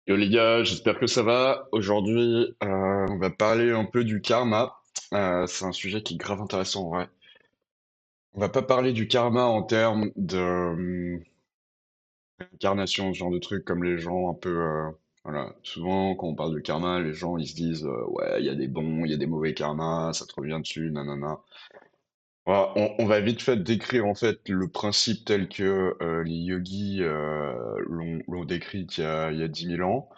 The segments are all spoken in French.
Yo les gars, j'espère que ça va. Aujourd'hui, on va parler un peu du karma. C'est un sujet qui est grave intéressant en vrai. On va pas parler du karma en termes de incarnation, ce genre de truc comme les gens un peu. Voilà. Souvent, quand on parle de karma, les gens ils se disent ouais, il y a des bons, il y a des mauvais karmas, ça te revient dessus, nanana. Voilà, on va vite fait décrire en fait le principe tel que les yogis l'ont décrit il y a 10 000 ans.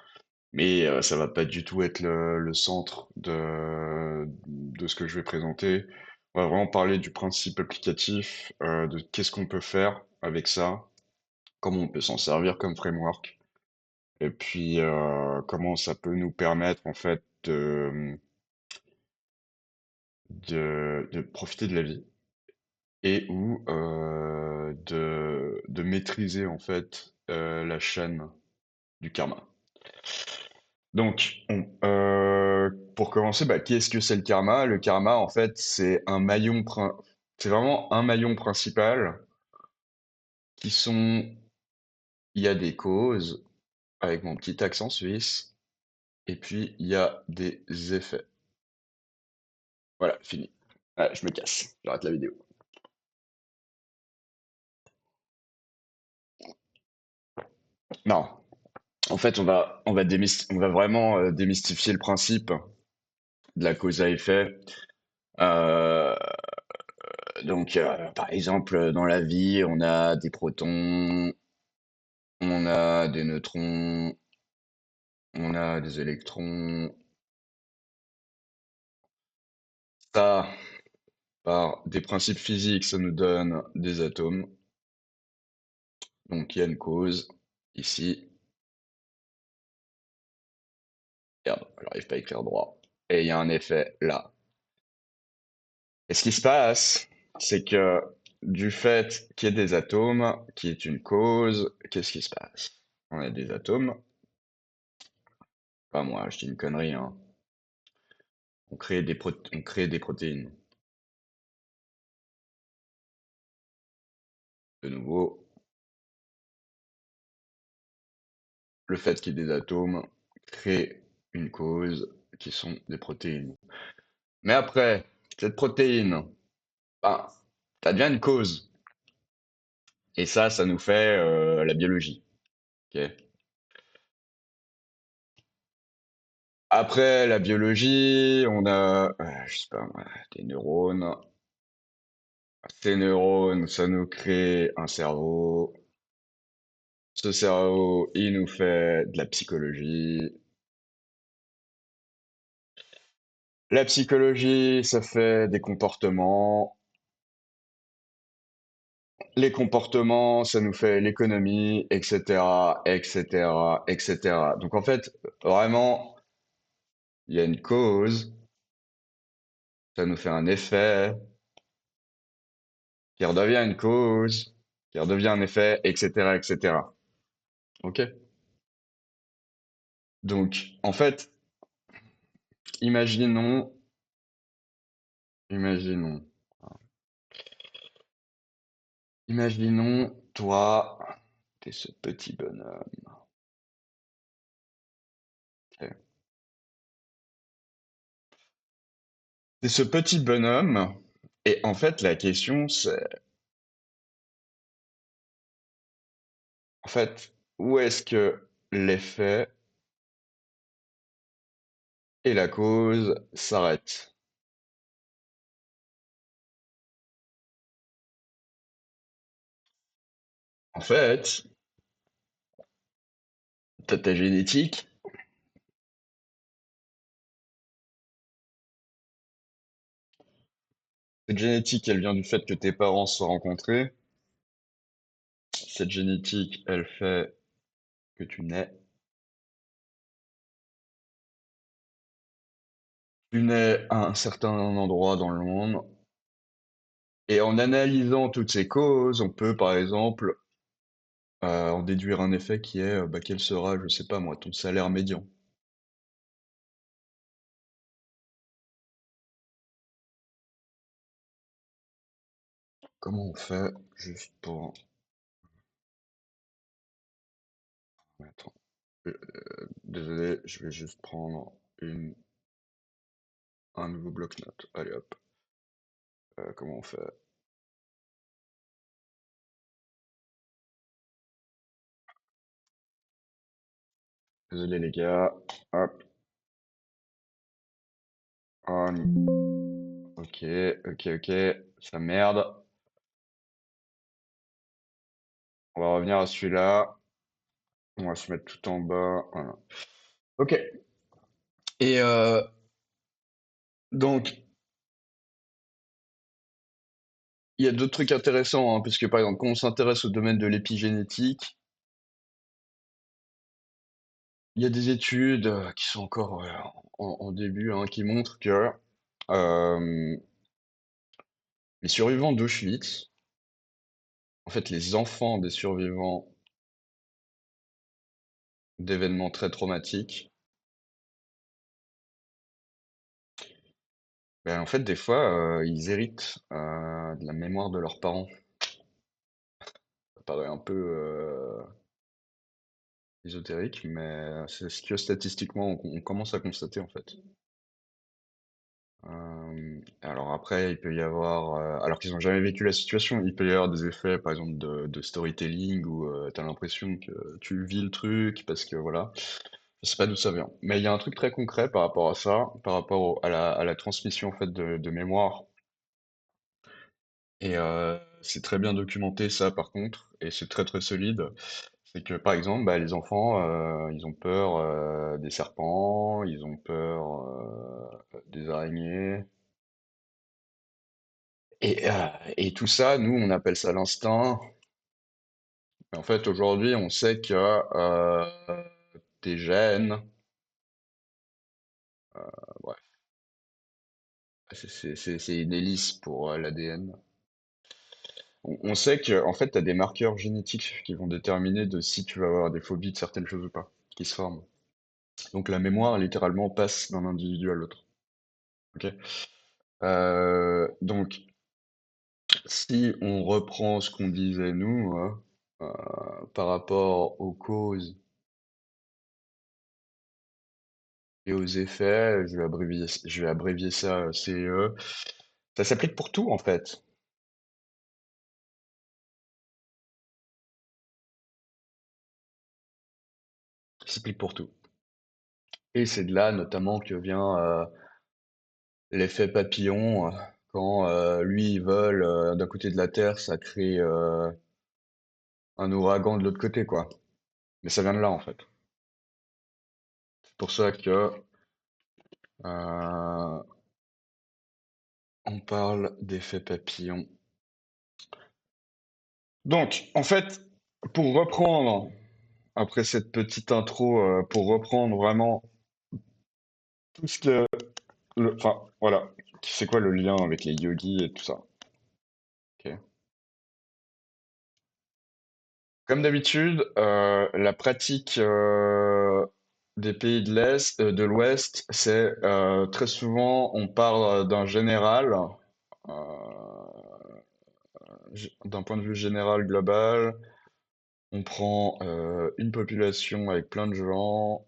Mais ça va pas du tout être le centre de ce que je vais présenter. On va vraiment parler du principe applicatif, de qu'est-ce qu'on peut faire avec ça, comment on peut s'en servir comme framework, et puis comment ça peut nous permettre en fait de profiter de la vie et ou de maîtriser en fait la chaîne du karma. Donc, pour commencer, bah, qu'est-ce que c'est le karma? Le karma, en fait, c'est vraiment un maillon principal qui sont, il y a des causes, avec mon petit accent suisse, et puis il y a des effets. Voilà, fini. Ouais, je me casse, j'arrête la vidéo. Non, en fait, on va vraiment démystifier le principe de la cause à effet. Euh, par exemple, dans la vie, on a des protons, on a des neutrons, on a des électrons. Ça, par des principes physiques, ça nous donne des atomes. Donc il y a une cause ici. Merde, j'arrive pas à écrire droit. Et il y a un effet là. Et ce qui se passe, c'est que du fait qu'il y ait des atomes, qui est une cause, qu'est-ce qui se passe? On a des atomes. Pas moi, je dis une connerie, hein. On crée des protéines. De nouveau, le fait qu'il y ait des atomes crée une cause qui sont des protéines. Mais après, cette protéine, ben, ça devient une cause. Et ça nous fait la biologie. Ok. Après la biologie, on a, je sais pas, moi, des neurones. Ces neurones, ça nous crée un cerveau. Ce cerveau, il nous fait de la psychologie. La psychologie, ça fait des comportements. Les comportements, ça nous fait l'économie, etc., etc., etc. Donc en fait, vraiment, il y a une cause, ça nous fait un effet, qui redevient une cause, qui redevient un effet, etc., etc. Ok? Donc, en fait, imaginons, imaginons, imaginons, toi, t'es ce petit bonhomme. Ok. T'es ce petit bonhomme, et en fait, la question, c'est, en fait, où est-ce que l'effet et la cause s'arrêtent? En fait, t'as ta génétique. Cette génétique, elle vient du fait que tes parents se sont rencontrés. Cette génétique, elle fait que tu nais. Tu nais à un certain endroit dans le monde. Et en analysant toutes ces causes, on peut par exemple en déduire un effet qui est bah, quel sera, je sais pas moi, ton salaire médian. Comment on fait juste pour... Attends. Désolé, je vais juste prendre un nouveau bloc-notes. Allez hop. Comment on fait? Désolé les gars. Hop. Ok, ok. Ça merde. On va revenir à celui-là. On va se mettre tout en bas. Voilà. Ok. Et donc, il y a d'autres trucs intéressants, hein, puisque par exemple, quand on s'intéresse au domaine de l'épigénétique, il y a des études qui sont encore en début, hein, qui montrent que euh, les survivants d'Auschwitz, en fait, les enfants des survivants d'événements très traumatiques, ben, en fait, des fois, ils héritent de la mémoire de leurs parents. Ça paraît un peu ésotérique, mais c'est ce que statistiquement on commence à constater en fait. Alors après, il peut y avoir, alors qu'ils n'ont jamais vécu la situation, il peut y avoir des effets, par exemple, de storytelling où tu as l'impression que tu vis le truc parce que voilà, je sais pas d'où ça vient. Mais il y a un truc très concret par rapport à ça, par rapport à la transmission en fait de mémoire. Et c'est très bien documenté ça par contre, et c'est très solide. C'est que par exemple, bah, les enfants, ils ont peur des serpents, ils ont peur des araignées. Et tout ça, nous, on appelle ça l'instinct. Et en fait, aujourd'hui, on sait que tes gènes, bref, c'est une hélice pour l'ADN. On sait que, en fait, tu as des marqueurs génétiques qui vont déterminer de si tu vas avoir des phobies de certaines choses ou pas, qui se forment. Donc la mémoire, littéralement, passe d'un individu à l'autre. Ok. Donc, si on reprend ce qu'on disait nous, hein, par rapport aux causes et aux effets, je vais abrévier ça CE. Ça s'applique pour tout en fait. Ça s'applique pour tout. Et c'est de là notamment que vient l'effet papillon. Quand lui il vole d'un côté de la Terre, ça crée un ouragan de l'autre côté, quoi. Mais ça vient de là en fait. C'est pour ça que euh, on parle d'effet papillon. Donc, en fait, pour reprendre, après cette petite intro, pour reprendre vraiment tout ce que... Enfin, voilà. C'est quoi le lien avec les yogis et tout ça? Ok. Comme d'habitude, la pratique des pays de l'Est, de l'Ouest, c'est très souvent on parle d'un général, euh, d'un point de vue général global. On prend une population avec plein de gens,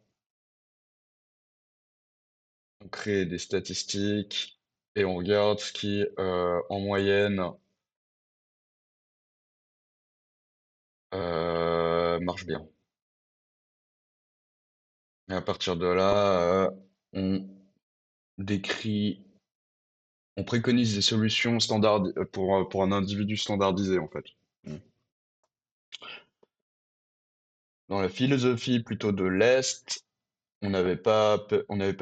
on crée des statistiques et on regarde ce qui, en moyenne, marche bien. Et à partir de là, on décrit, on préconise des solutions standard pour un individu standardisé en fait. Mm. Dans la philosophie plutôt de l'Est, on n'avait pas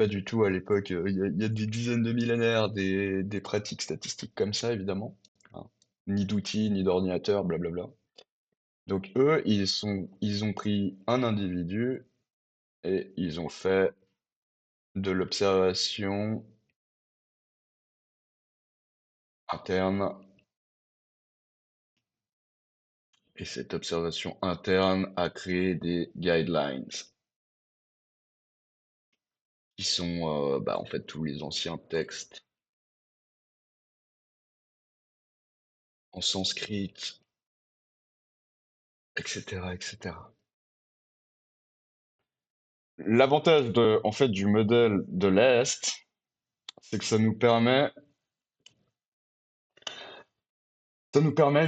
du tout à l'époque, il y a des dizaines de millénaires, des pratiques statistiques comme ça évidemment, hein. Ni d'outils, ni d'ordinateurs, blablabla. Donc eux, ils ont pris un individu et ils ont fait de l'observation interne. Et cette observation interne a créé des guidelines qui sont bah, en fait tous les anciens textes en sanskrit, etc., etc. L'avantage en fait, du modèle de l'Est, c'est que ça nous permet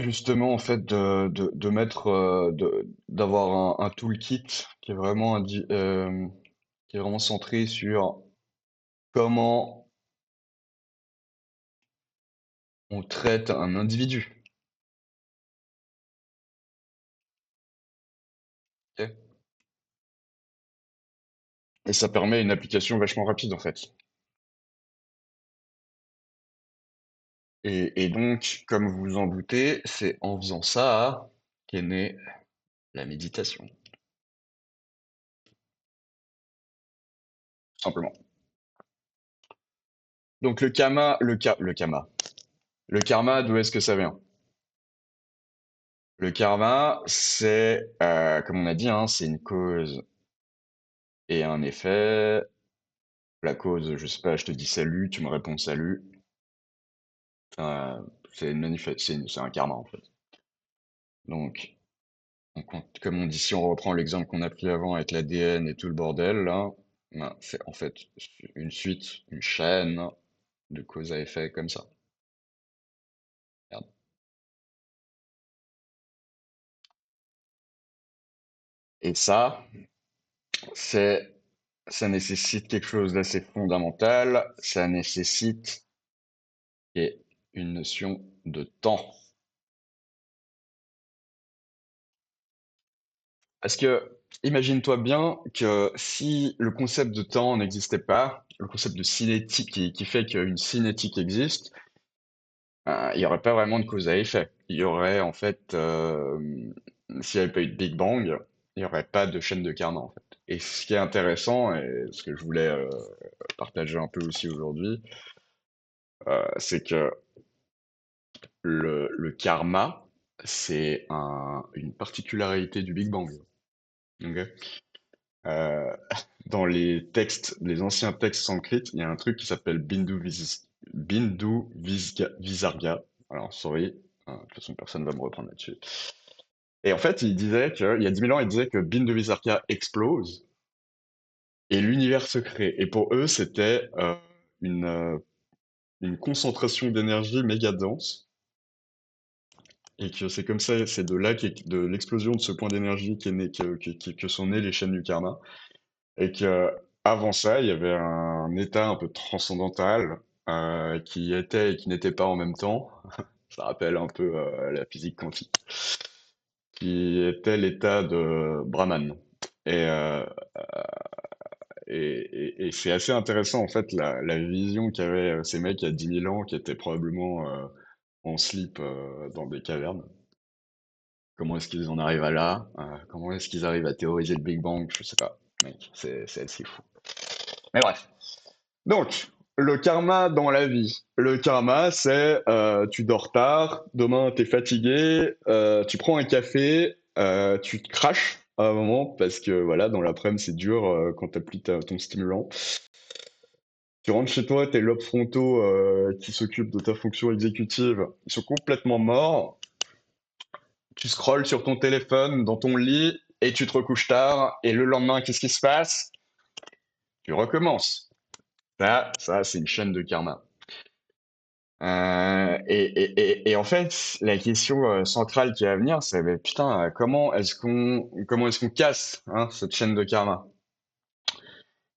justement en fait de mettre d'avoir un toolkit qui est vraiment qui est vraiment centré sur comment on traite un individu. Ok. Et ça permet une application vachement rapide en fait. Et donc, comme vous vous en doutez, c'est en faisant ça qu'est née la méditation, tout simplement. Donc le karma, d'où est-ce que ça vient? Le karma, c'est, comme on a dit, hein, c'est une cause et un effet. La cause, je sais pas, je te dis salut, tu me réponds salut. C'est c'est un karma en fait. Donc, comme on dit, si on reprend l'exemple qu'on a pris avant avec l'ADN et tout le bordel, là, ben, c'est en fait une suite, une chaîne de cause à effet comme ça. Merde. Et c'est, ça nécessite quelque chose d'assez fondamental. Ça nécessite une notion de temps. Parce que, imagine-toi bien que si le concept de temps n'existait pas, le concept de cinétique qui fait qu'une cinétique existe, il n'y aurait pas vraiment de cause à effet. Il y aurait en fait, s'il n'y avait pas eu de Big Bang, il n'y aurait pas de chaîne de karma en fait. Et ce qui est intéressant, et ce que je voulais partager un peu aussi aujourd'hui, c'est que le karma, c'est une particularité du Big Bang. Ok. Euh, dans les anciens textes sanskrit, il y a un truc qui s'appelle Visarga. Alors, sorry, de toute façon, personne va me reprendre là-dessus. Et en fait, il disait il y a 10 000 ans, il disait que Bindu Visarga explose et l'univers se crée. Et pour eux, c'était une, euh, une concentration d'énergie méga dense. Et que c'est comme ça, c'est de là, de l'explosion de ce point d'énergie qui est né, que sont nées les chaînes du karma. Et que avant ça, il y avait un état un peu transcendantal qui était et qui n'était pas en même temps. Ça rappelle un peu la physique quantique, qui était l'état de Brahman. Et, euh, et c'est assez intéressant en fait la vision qu'avaient ces mecs il y a 10 000 ans, qui étaient probablement en slip dans des cavernes. Comment est-ce qu'ils en arrivent à là? Comment est-ce qu'ils arrivent à théoriser le Big Bang? Je sais pas, mec, c'est assez fou. Mais bref. Donc, le karma dans la vie. Le karma, c'est tu dors tard, demain t'es fatigué, tu prends un café, tu te craches à un moment parce que voilà, dans l'après-midi c'est dur quand t'as plus ton stimulant. Tu rentres chez toi, tes lobes frontaux qui s'occupent de ta fonction exécutive, ils sont complètement morts. Tu scrolles sur ton téléphone dans ton lit et tu te recouches tard. Et le lendemain, qu'est-ce qui se passe? Tu recommences. Ça, c'est une chaîne de karma. Et en fait, la question centrale qui va venir, c'est mais putain, comment est-ce qu'on casse hein, cette chaîne de karma?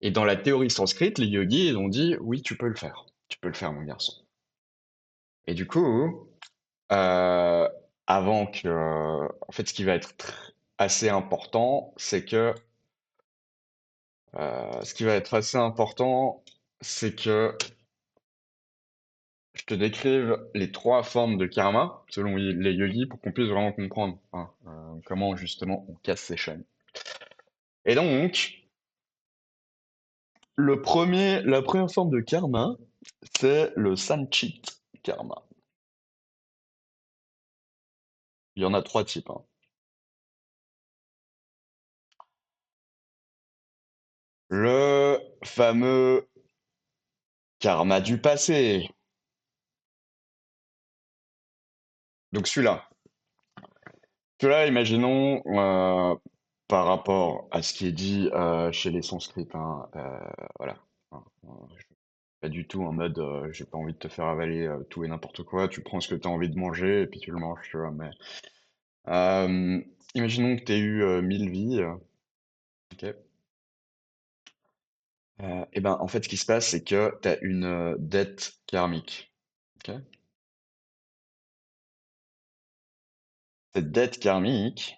Et dans la théorie sanskrite, les yogis ils ont dit oui, tu peux le faire, mon garçon. Et du coup, euh, avant que, en fait, ce qui va être assez important, c'est que ce qui va être assez important, c'est que je te décrive les trois formes de karma, selon les yogis, pour qu'on puisse vraiment comprendre hein, comment justement on casse ces chaînes. Et donc, la première forme de karma, c'est le sanchit karma. Il y en a trois types, hein. Le fameux karma du passé. Donc celui-là, imaginons, par rapport à ce qui est dit chez les Sanskrits, hein, voilà. Hein, je suis pas du tout en mode j'ai pas envie de te faire avaler tout et n'importe quoi, tu prends ce que tu as envie de manger et puis tu le manges, tu vois. Mais euh, imaginons que tu aies eu 1000 vies, ok? Et ben en fait, ce qui se passe, c'est que tu as une dette karmique, ok? Cette dette karmique,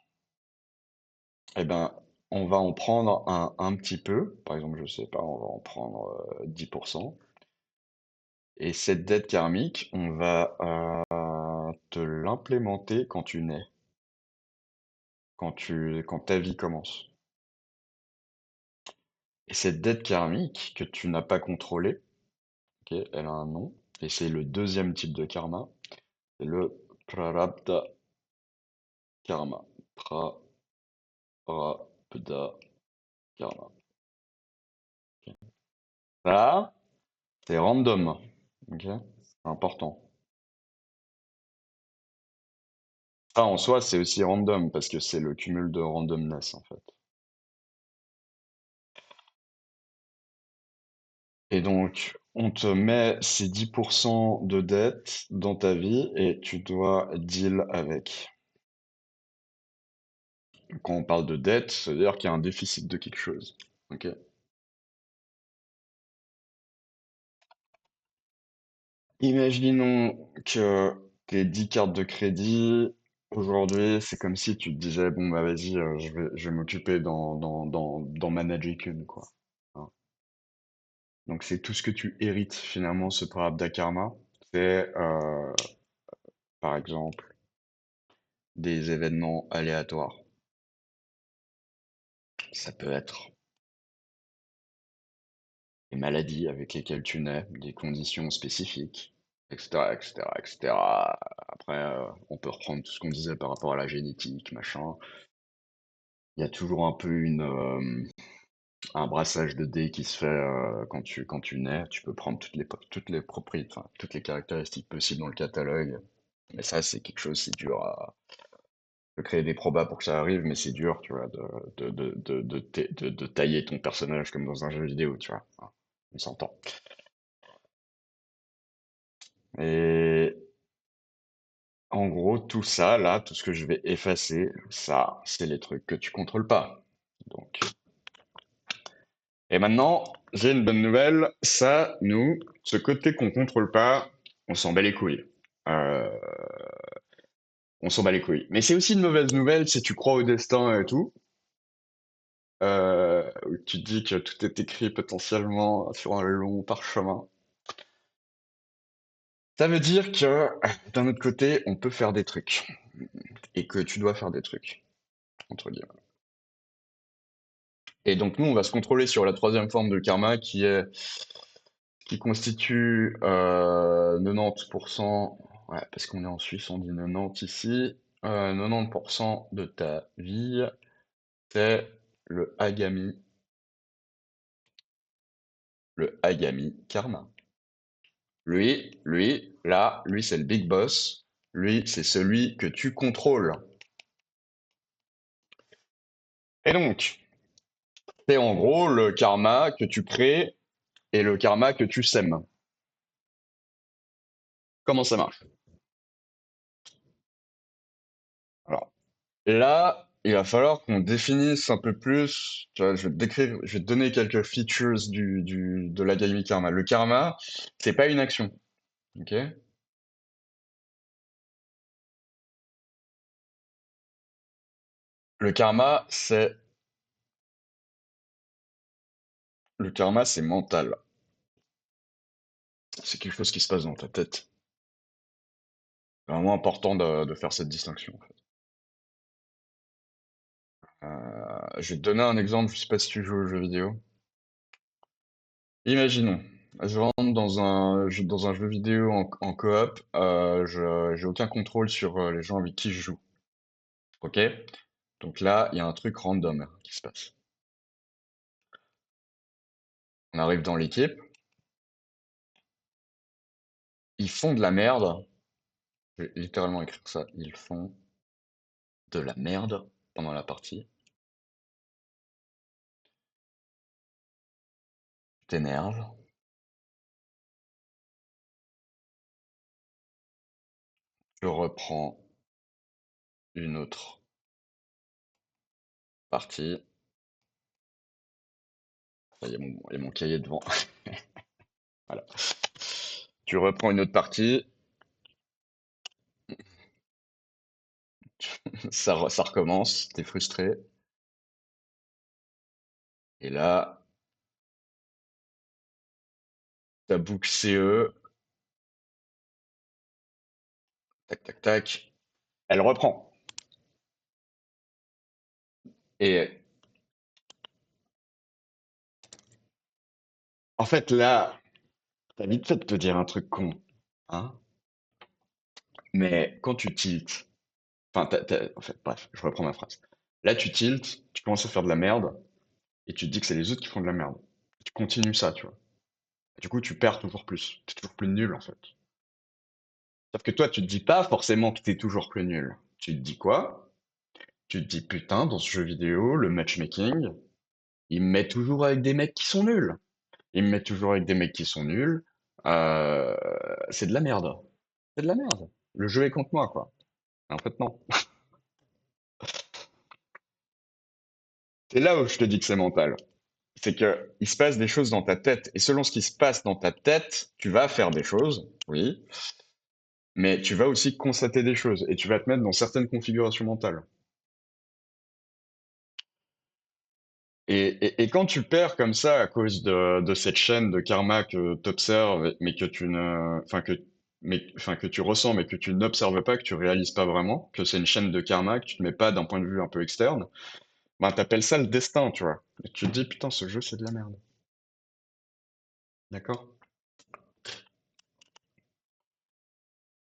eh ben, on va en prendre un petit peu, par exemple, je sais pas, on va en prendre 10%. Et cette dette karmique, on va te l'implémenter quand tu nais, quand ta vie commence. Et cette dette karmique que tu n'as pas contrôlée, ok, elle a un nom, et c'est le deuxième type de karma, c'est le prarabdha karma. Prarabdha karma. Ça, c'est random, ok? C'est important. Ça, en soi, c'est aussi random, parce que c'est le cumul de randomness, en fait. Et donc, on te met ces 10% de dette dans ta vie et tu dois deal avec. Quand on parle de dette, c'est-à-dire qu'il y a un déficit de quelque chose. Ok? Imaginons que tes 10 cartes de crédit, aujourd'hui, c'est comme si tu te disais, bon, bah vas-y, je vais m'occuper d'en manager qu'une, quoi. Hein. Donc, c'est tout ce que tu hérites, finalement, ce Prarabdha Karma. C'est, par exemple, des événements aléatoires. Ça peut être des maladies avec lesquelles tu nais, des conditions spécifiques, etc., etc., etc. Après, on peut reprendre tout ce qu'on disait par rapport à la génétique, machin. Il y a toujours un peu un brassage de dés qui se fait quand tu nais. Tu peux prendre toutes les propriétés, enfin, toutes les caractéristiques possibles dans le catalogue. Mais ça, c'est quelque chose, c'est dur à créer des probas pour que ça arrive, mais c'est dur, tu vois, de tailler ton personnage comme dans un jeu vidéo, tu vois. Hein, on s'entend. Et en gros, tout ça, là, tout ce que je vais effacer, ça, c'est les trucs que tu contrôles pas. Donc, et maintenant, j'ai une bonne nouvelle. Ça, nous, ce côté qu'on contrôle pas, on s'en bat les couilles. Euh, on s'en bat les couilles. Mais c'est aussi une mauvaise nouvelle si tu crois au destin et tout. Où tu te dis que tout est écrit potentiellement sur un long parchemin. Ça veut dire que, d'un autre côté, on peut faire des trucs. Et que tu dois faire des trucs, entre guillemets. Et donc nous, on va se contrôler sur la troisième forme de karma qui constitue 90%, ouais, parce qu'on est en Suisse, on dit 90 ici, 90% de ta vie, c'est le Agami karma. Lui, c'est le big boss. Lui, c'est celui que tu contrôles. Et donc, c'est en gros le karma que tu crées et le karma que tu sèmes. Comment ça marche? Alors, là, il va falloir qu'on définisse un peu plus. Tu vois, je vais te donner quelques features de la Gami Karma. Le karma, c'est pas une action, ok? Le karma, c'est mental. C'est quelque chose qui se passe dans ta tête. C'est vraiment important de faire cette distinction. En fait. Je vais te donner un exemple. Je sais pas si tu joues aux jeux vidéo. Imaginons, je rentre dans un jeu vidéo en coop. J'ai aucun contrôle sur les gens avec qui je joue. Ok? Donc là, il y a un truc random qui se passe. On arrive dans l'équipe, ils font de la merde. Je vais littéralement écrire ça. Ils font de la merde pendant la partie. t'énerves, tu reprends une autre partie. Il y a mon cahier devant. Voilà. Tu reprends une autre partie, ça recommence, t'es frustré. Et là, ta boucle CE, tac, tac, tac, elle reprend. Et en fait, là, t'as vite fait de te dire un truc con, hein? Mais quand tu tiltes, enfin, en fait, bref, je reprends ma phrase. Là, tu tiltes, tu commences à faire de la merde, et tu te dis que c'est les autres qui font de la merde. Tu continues ça, tu vois. Du coup, tu perds toujours plus. T'es toujours plus nul, en fait. Sauf que toi, tu te dis pas forcément que t'es toujours plus nul. Tu te dis quoi? Tu te dis, putain, dans ce jeu vidéo, le matchmaking, il me met toujours avec des mecs qui sont nuls. Il me met toujours avec des mecs qui sont nuls. Euh, c'est de la merde. C'est de la merde. Le jeu est contre moi, quoi. En fait, non. C'est là où je te dis que c'est mental. C'est que il se passe des choses dans ta tête. Et selon ce qui se passe dans ta tête, tu vas faire des choses, oui, mais tu vas aussi constater des choses. Et tu vas te mettre dans certaines configurations mentales. Et quand tu perds comme ça à cause de cette chaîne de karma que tu observes, mais que tu ne, enfin, que tu ressens, mais que tu n'observes pas, que tu réalises pas vraiment, que c'est une chaîne de karma, que tu te mets pas d'un point de vue un peu externe, ben, t'appelles ça le destin, tu vois. Et tu te dis, putain, ce jeu, c'est de la merde. D'accord?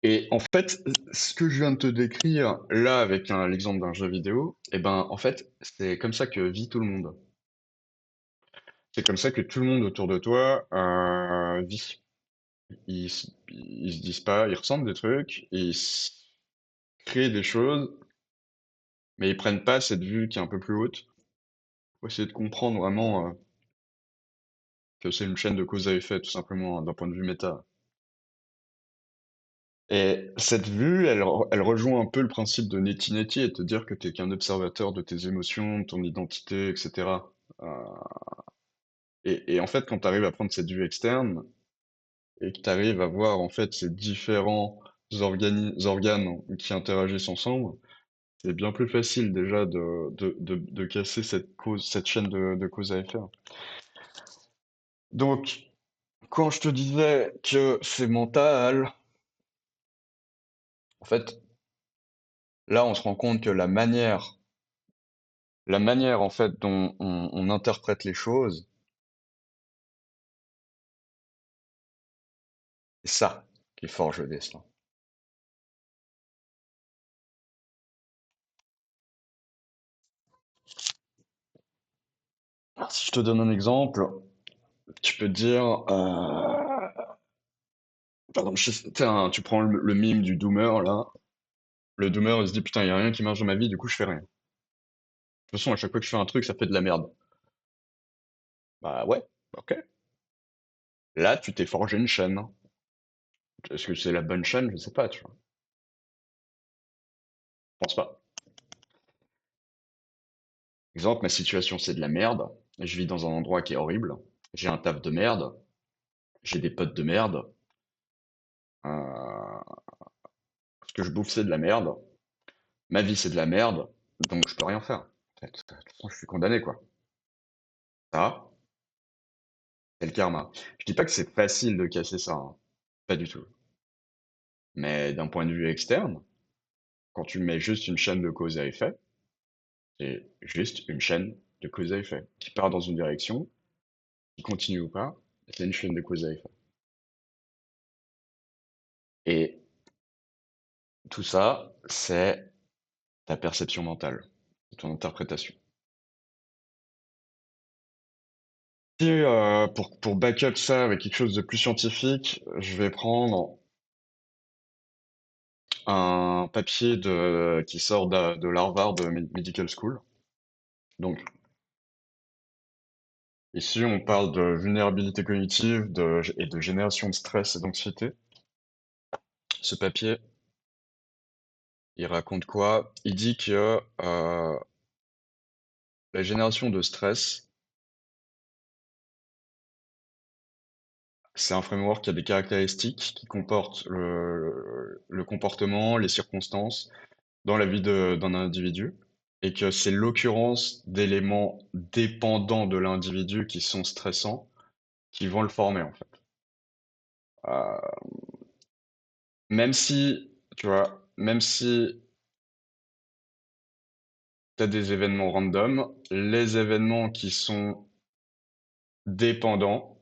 Et en fait, ce que je viens de te décrire là avec l'exemple d'un jeu vidéo, eh ben, en fait, c'est comme ça que vit tout le monde. C'est comme ça que tout le monde autour de toi vit. Ils se disent pas, ils ressentent des trucs, et créent des choses, mais ils prennent pas cette vue qui est un peu plus haute pour essayer de comprendre vraiment que c'est une chaîne de cause à effet, tout simplement, d'un point de vue méta. Et cette vue, elle rejoint un peu le principe de Neti Neti et te dire que t'es qu'un observateur de tes émotions, de ton identité, etc. Euh, et en fait, quand tu arrives à prendre cette vue externe et que tu arrives à voir en fait ces différents organes qui interagissent ensemble, c'est bien plus facile déjà de casser cette cause, cette chaîne de cause à effet. Donc, quand je te disais que c'est mental, en fait, là, on se rend compte que la manière en fait dont on interprète les choses, c'est ça qui forge le destin. Alors, si je te donne un exemple, tu peux dire, par exemple, tu prends le mime du doomer là. Le doomer, il se dit putain, il y a rien qui marche dans ma vie, du coup, je fais rien. De toute façon, à chaque fois que je fais un truc, ça fait de la merde. Bah ouais, ok. Là, tu t'es forgé une chaîne. Est-ce que c'est la bonne chaîne? Je sais pas, tu vois. Je pense pas. Exemple, ma situation, c'est de la merde. Je vis dans un endroit qui est horrible. J'ai un taf de merde. J'ai des potes de merde. Ce que je bouffe, c'est de la merde. Ma vie, c'est de la merde. Donc, je peux rien faire. En fait, de toute façon, je suis condamné, quoi. Ça, c'est le karma. Je dis pas que c'est facile de casser ça, hein. Pas du tout. Mais d'un point de vue externe, quand tu mets juste une chaîne de cause à effet, c'est juste une chaîne de cause à effet qui part dans une direction, qui continue ou pas, c'est une chaîne de cause à effet. Et tout ça, c'est ta perception mentale, c'est ton interprétation. Si, pour back-up ça avec quelque chose de plus scientifique, je vais prendre un papier qui sort de l'Harvard Medical School. Donc, Ici, on parle de vulnérabilité cognitive et de génération de stress et d'anxiété. Ce papier, il raconte quoi? Il dit que la génération de stress, c'est un framework qui a des caractéristiques qui comportent le comportement, les circonstances dans la vie d'un individu, et que c'est l'occurrence d'éléments dépendants de l'individu qui sont stressants qui vont le former en fait. Euh, Même si, tu vois, même si tu as des événements random, les événements qui sont dépendants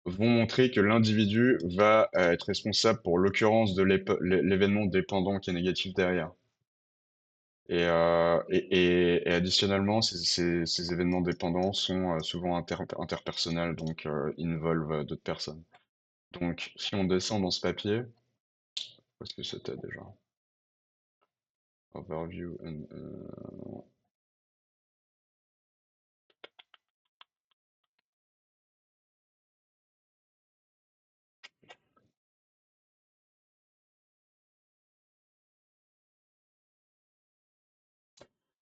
vont montrer que l'individu va être responsable pour l'occurrence de l'événement dépendant qui est négatif derrière. Et additionnellement, ces événements dépendants sont souvent interpersonnels, donc involvent d'autres personnes. Donc, si on descend dans ce papier, où est-ce que c'était déjà? Overview and,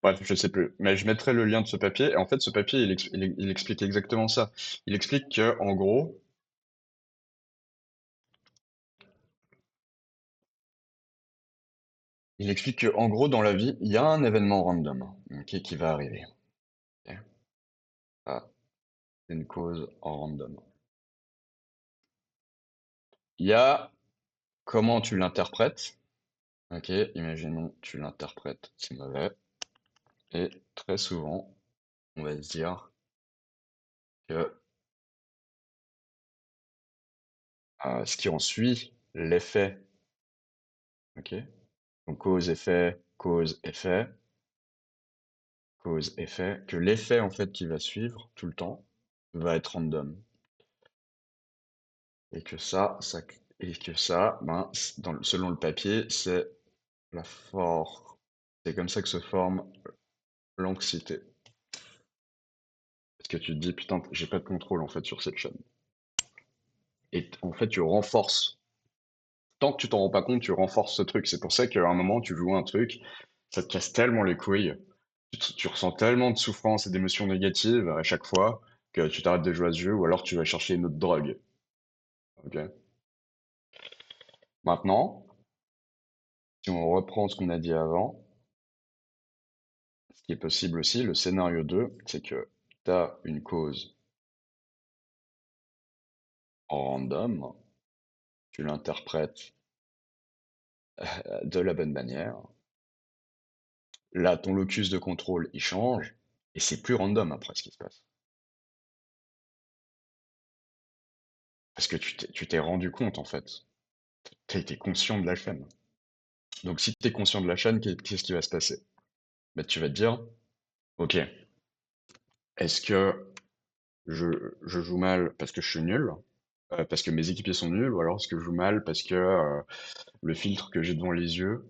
bref, je sais plus. Mais je mettrai le lien de ce papier. Et en fait, ce papier, il explique exactement ça. Il explique que, en gros, il explique que, en gros, dans la vie, il y a un événement random, ok, qui va arriver. Ok. Ah, c'est une cause en random. Il y a comment tu l'interprètes. Ok, imaginons tu l'interprètes, c'est mauvais. Et très souvent, on va se dire que ce qui en suit, l'effet, ok? Donc cause-effet, cause-effet, cause-effet, que l'effet en fait qui va suivre tout le temps va être random. Et que ben, selon le papier, c'est la force. C'est comme ça que se forme l'anxiété. Parce que tu te dis, putain, j'ai pas de contrôle en fait sur cette chaîne. Et en fait, tu renforces. Tant que tu t'en rends pas compte, tu renforces ce truc. C'est pour ça qu'à un moment, tu joues un truc, ça te casse tellement les couilles. Tu ressens tellement de souffrance et d'émotions négatives à chaque fois que tu t'arrêtes de jouer à ce jeu ou alors tu vas chercher une autre drogue. Ok. Maintenant, si on reprend ce qu'on a dit avant, ce qui est possible aussi, le scénario 2, c'est que tu as une cause en random, tu l'interprètes de la bonne manière. Là, ton locus de contrôle, il change, et c'est plus random après ce qui se passe. Parce que tu t'es rendu compte, en fait. Tu été conscient de la chaîne. Donc, si tu es conscient de la chaîne, qu'est-ce qui va se passer? Bah, tu vas te dire, ok, est-ce que je, je joue mal parce que je suis nul, parce que mes équipiers sont nuls, ou alors est-ce que je joue mal parce que le filtre que j'ai devant les yeux,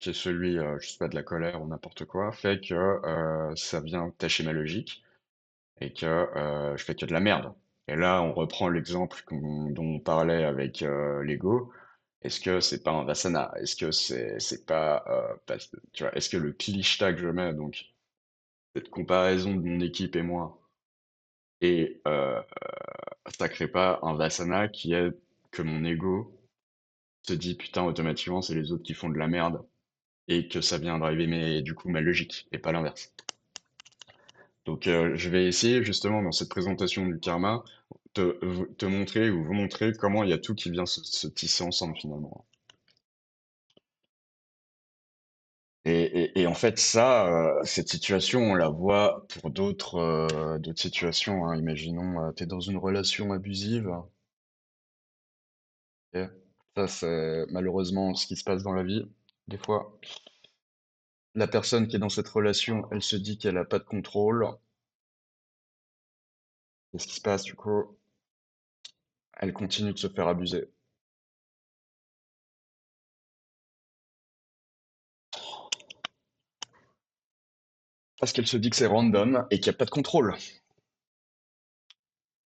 qui est celui, je sais pas, de la colère ou n'importe quoi, fait que ça vient tâcher ma logique et que je fais que de la merde. Et là, on reprend l'exemple dont on parlait avec l'ego. Est-ce que c'est pas un Vassana? Est-ce que c'est pas, tu vois, est-ce que le cliché que je mets, donc cette comparaison de mon équipe et moi, et ça crée pas un Vassana qui est que mon ego se dit putain automatiquement c'est les autres qui font de la merde et que ça vient d'arriver mais du coup ma logique et pas l'inverse. Donc je vais essayer justement dans cette présentation du karma te montrer ou vous montrer comment il y a tout qui vient se tisser ensemble finalement. Et en fait ça, cette situation on la voit pour d'autres situations, hein. Imaginons tu es dans une relation abusive, ok. Ça c'est malheureusement ce qui se passe dans la vie des fois. La personne qui est dans cette relation, elle se dit qu'elle a pas de contrôle. Qu'est-ce qui se passe du coup? Elle continue de se faire abuser. Parce qu'elle se dit que c'est random et qu'il n'y a pas de contrôle.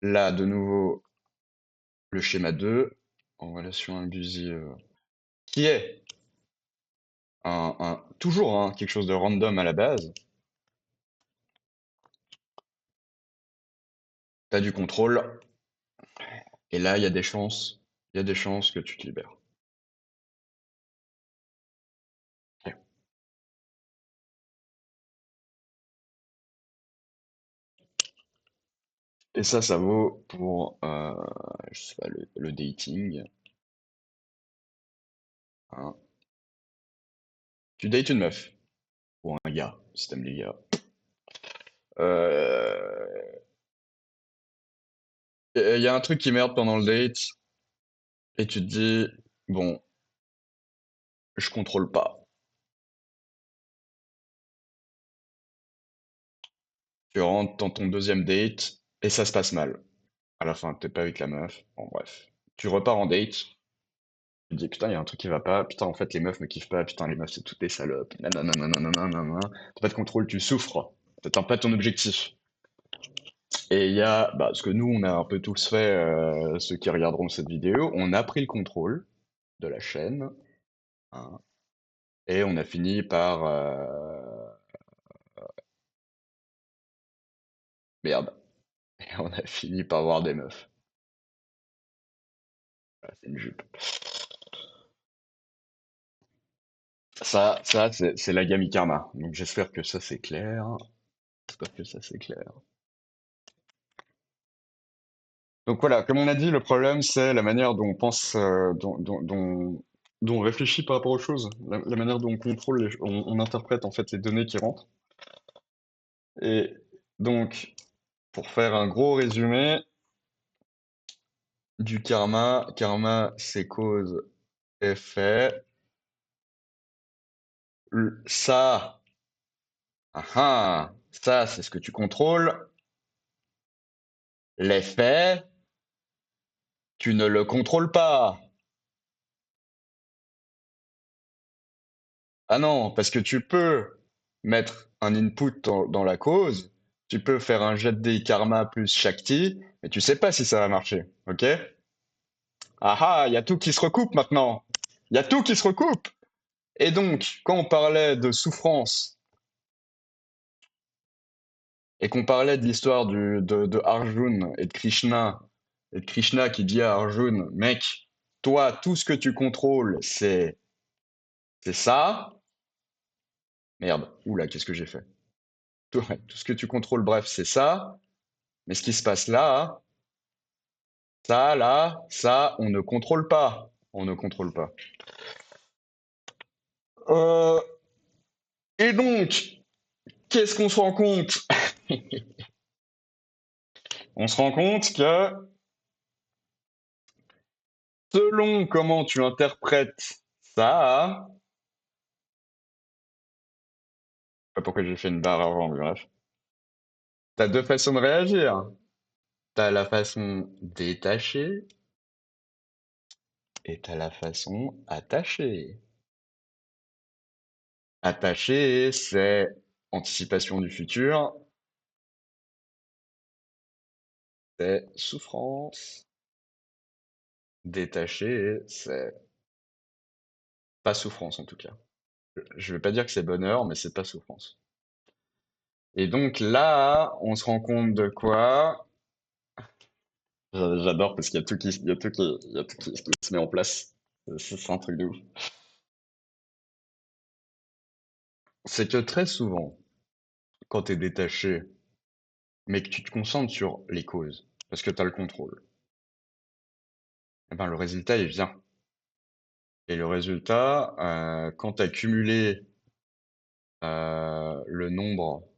Là, de nouveau, le schéma 2 en relation abusive, qui est toujours quelque chose de random à la base. Tu as du contrôle, et là, il y a des chances que tu te libères. Ok. Et ça vaut pour, je sais pas, le dating, hein. Tu dates une meuf, ou un gars, si t'aimes les gars. Euh, Il y a un truc qui merde pendant le date, et tu te dis, bon, je contrôle pas. Tu rentres dans ton deuxième date, et ça se passe mal. À la fin, t'es pas avec la meuf, bon bref. Tu repars en date, tu te dis, putain, il y a un truc qui va pas, putain, en fait, les meufs me kiffent pas, putain, les meufs, c'est toutes des salopes, nanana, nanana, nanana. T'as pas de contrôle, tu souffres, t'atteins pas ton objectif. Et il y a, bah, ce que nous, on a un peu tous fait, ceux qui regarderont cette vidéo, on a pris le contrôle de la chaîne, hein, et on a fini par... Merde. Et on a fini par voir des meufs. Voilà, c'est une jupe. Ça c'est la gamme karma. Donc j'espère que ça c'est clair. J'espère que ça c'est clair. Donc voilà, comme on a dit, le problème c'est la manière dont on pense, dont on réfléchit par rapport aux choses, la manière dont on contrôle, on interprète en fait les données qui rentrent. Et donc, pour faire un gros résumé du karma, karma c'est cause, effet. Ça, ça c'est ce que tu contrôles. L'effet, tu ne le contrôles pas. Ah non, parce que tu peux mettre un input dans la cause, tu peux faire un jet de dés karma plus Shakti, mais tu sais pas si ça va marcher, ok? Ah ah, il y a tout qui se recoupe maintenant. Il y a tout qui se recoupe. Et donc, quand on parlait de souffrance et qu'on parlait de l'histoire de Arjun et de Krishna qui dit à Arjun, mec, toi, tout ce que tu contrôles, c'est ça. Merde, oula, qu'est-ce que j'ai fait? Tout ce que tu contrôles, bref, c'est ça. Mais ce qui se passe là, ça, on ne contrôle pas. On ne contrôle pas. Euh, et donc, qu'est-ce qu'on se rend compte? On se rend compte que selon comment tu interprètes ça, je sais pas pourquoi j'ai fait une barre avant, mais bref. T'as deux façons de réagir. T'as la façon détachée et t'as la façon attachée. Attachée, c'est anticipation du futur, c'est souffrance. Détaché, c'est pas souffrance en tout cas. Je vais pas dire que c'est bonheur, mais c'est pas souffrance. Et donc là, on se rend compte de quoi? J'adore parce qu'il y a tout il y a tout il y a tout qui se met en place. C'est un truc de ouf. C'est que très souvent, quand tu es détaché, mais que tu te concentres sur les causes, parce que tu as le contrôle, eh ben, le résultat, il vient. Et le résultat, quand tu as cumulé le nombre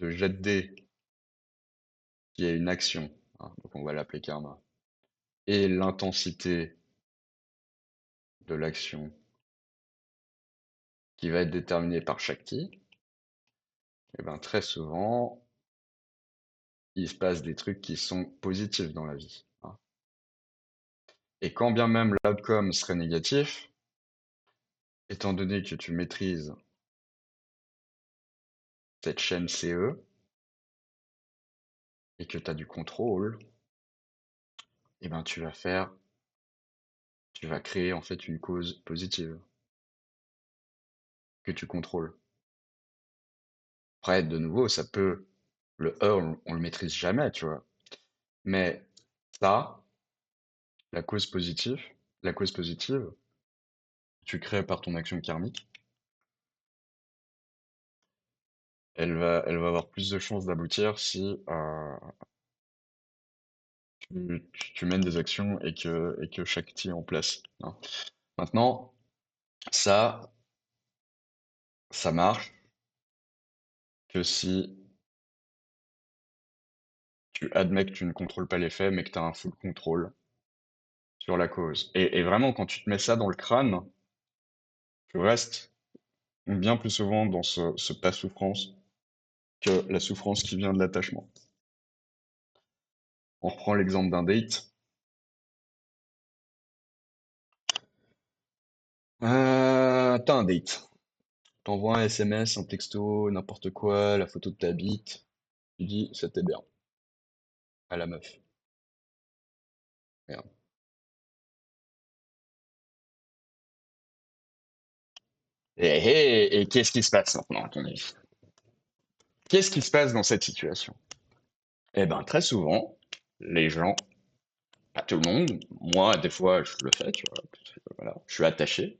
de jets de dés qui est une action, hein, donc on va l'appeler karma, et l'intensité de l'action qui va être déterminée par Shakti, et ben très souvent, il se passe des trucs qui sont positifs dans la vie, hein. Et quand bien même l'outcome serait négatif, étant donné que tu maîtrises cette chaîne CE et que tu as du contrôle, eh ben tu vas créer en fait une cause positive que tu contrôles. Après, de nouveau, le E, on le maîtrise jamais, tu vois. Mais ça, la cause positive, la cause positive, tu crées par ton action karmique, elle va avoir plus de chances d'aboutir si tu mènes des actions et que chaque est en place, hein. Maintenant, ça, ça marche que si tu admets que tu ne contrôles pas les faits, mais que tu as un full contrôle sur la cause. Et vraiment, quand tu te mets ça dans le crâne, tu restes bien plus souvent dans ce pas souffrance que la souffrance qui vient de l'attachement. On reprend l'exemple d'un date. T'as un date. T'envoies un SMS, un texto, n'importe quoi, la photo de ta bite. Tu dis, c'était bien, à la meuf. Merde. Et qu'est-ce qui se passe maintenant, à ton avis? Qu'est-ce qui se passe dans cette situation? Eh ben, très souvent, les gens, pas tout le monde, moi, des fois, je le fais, tu vois, parce que, voilà, je suis attaché.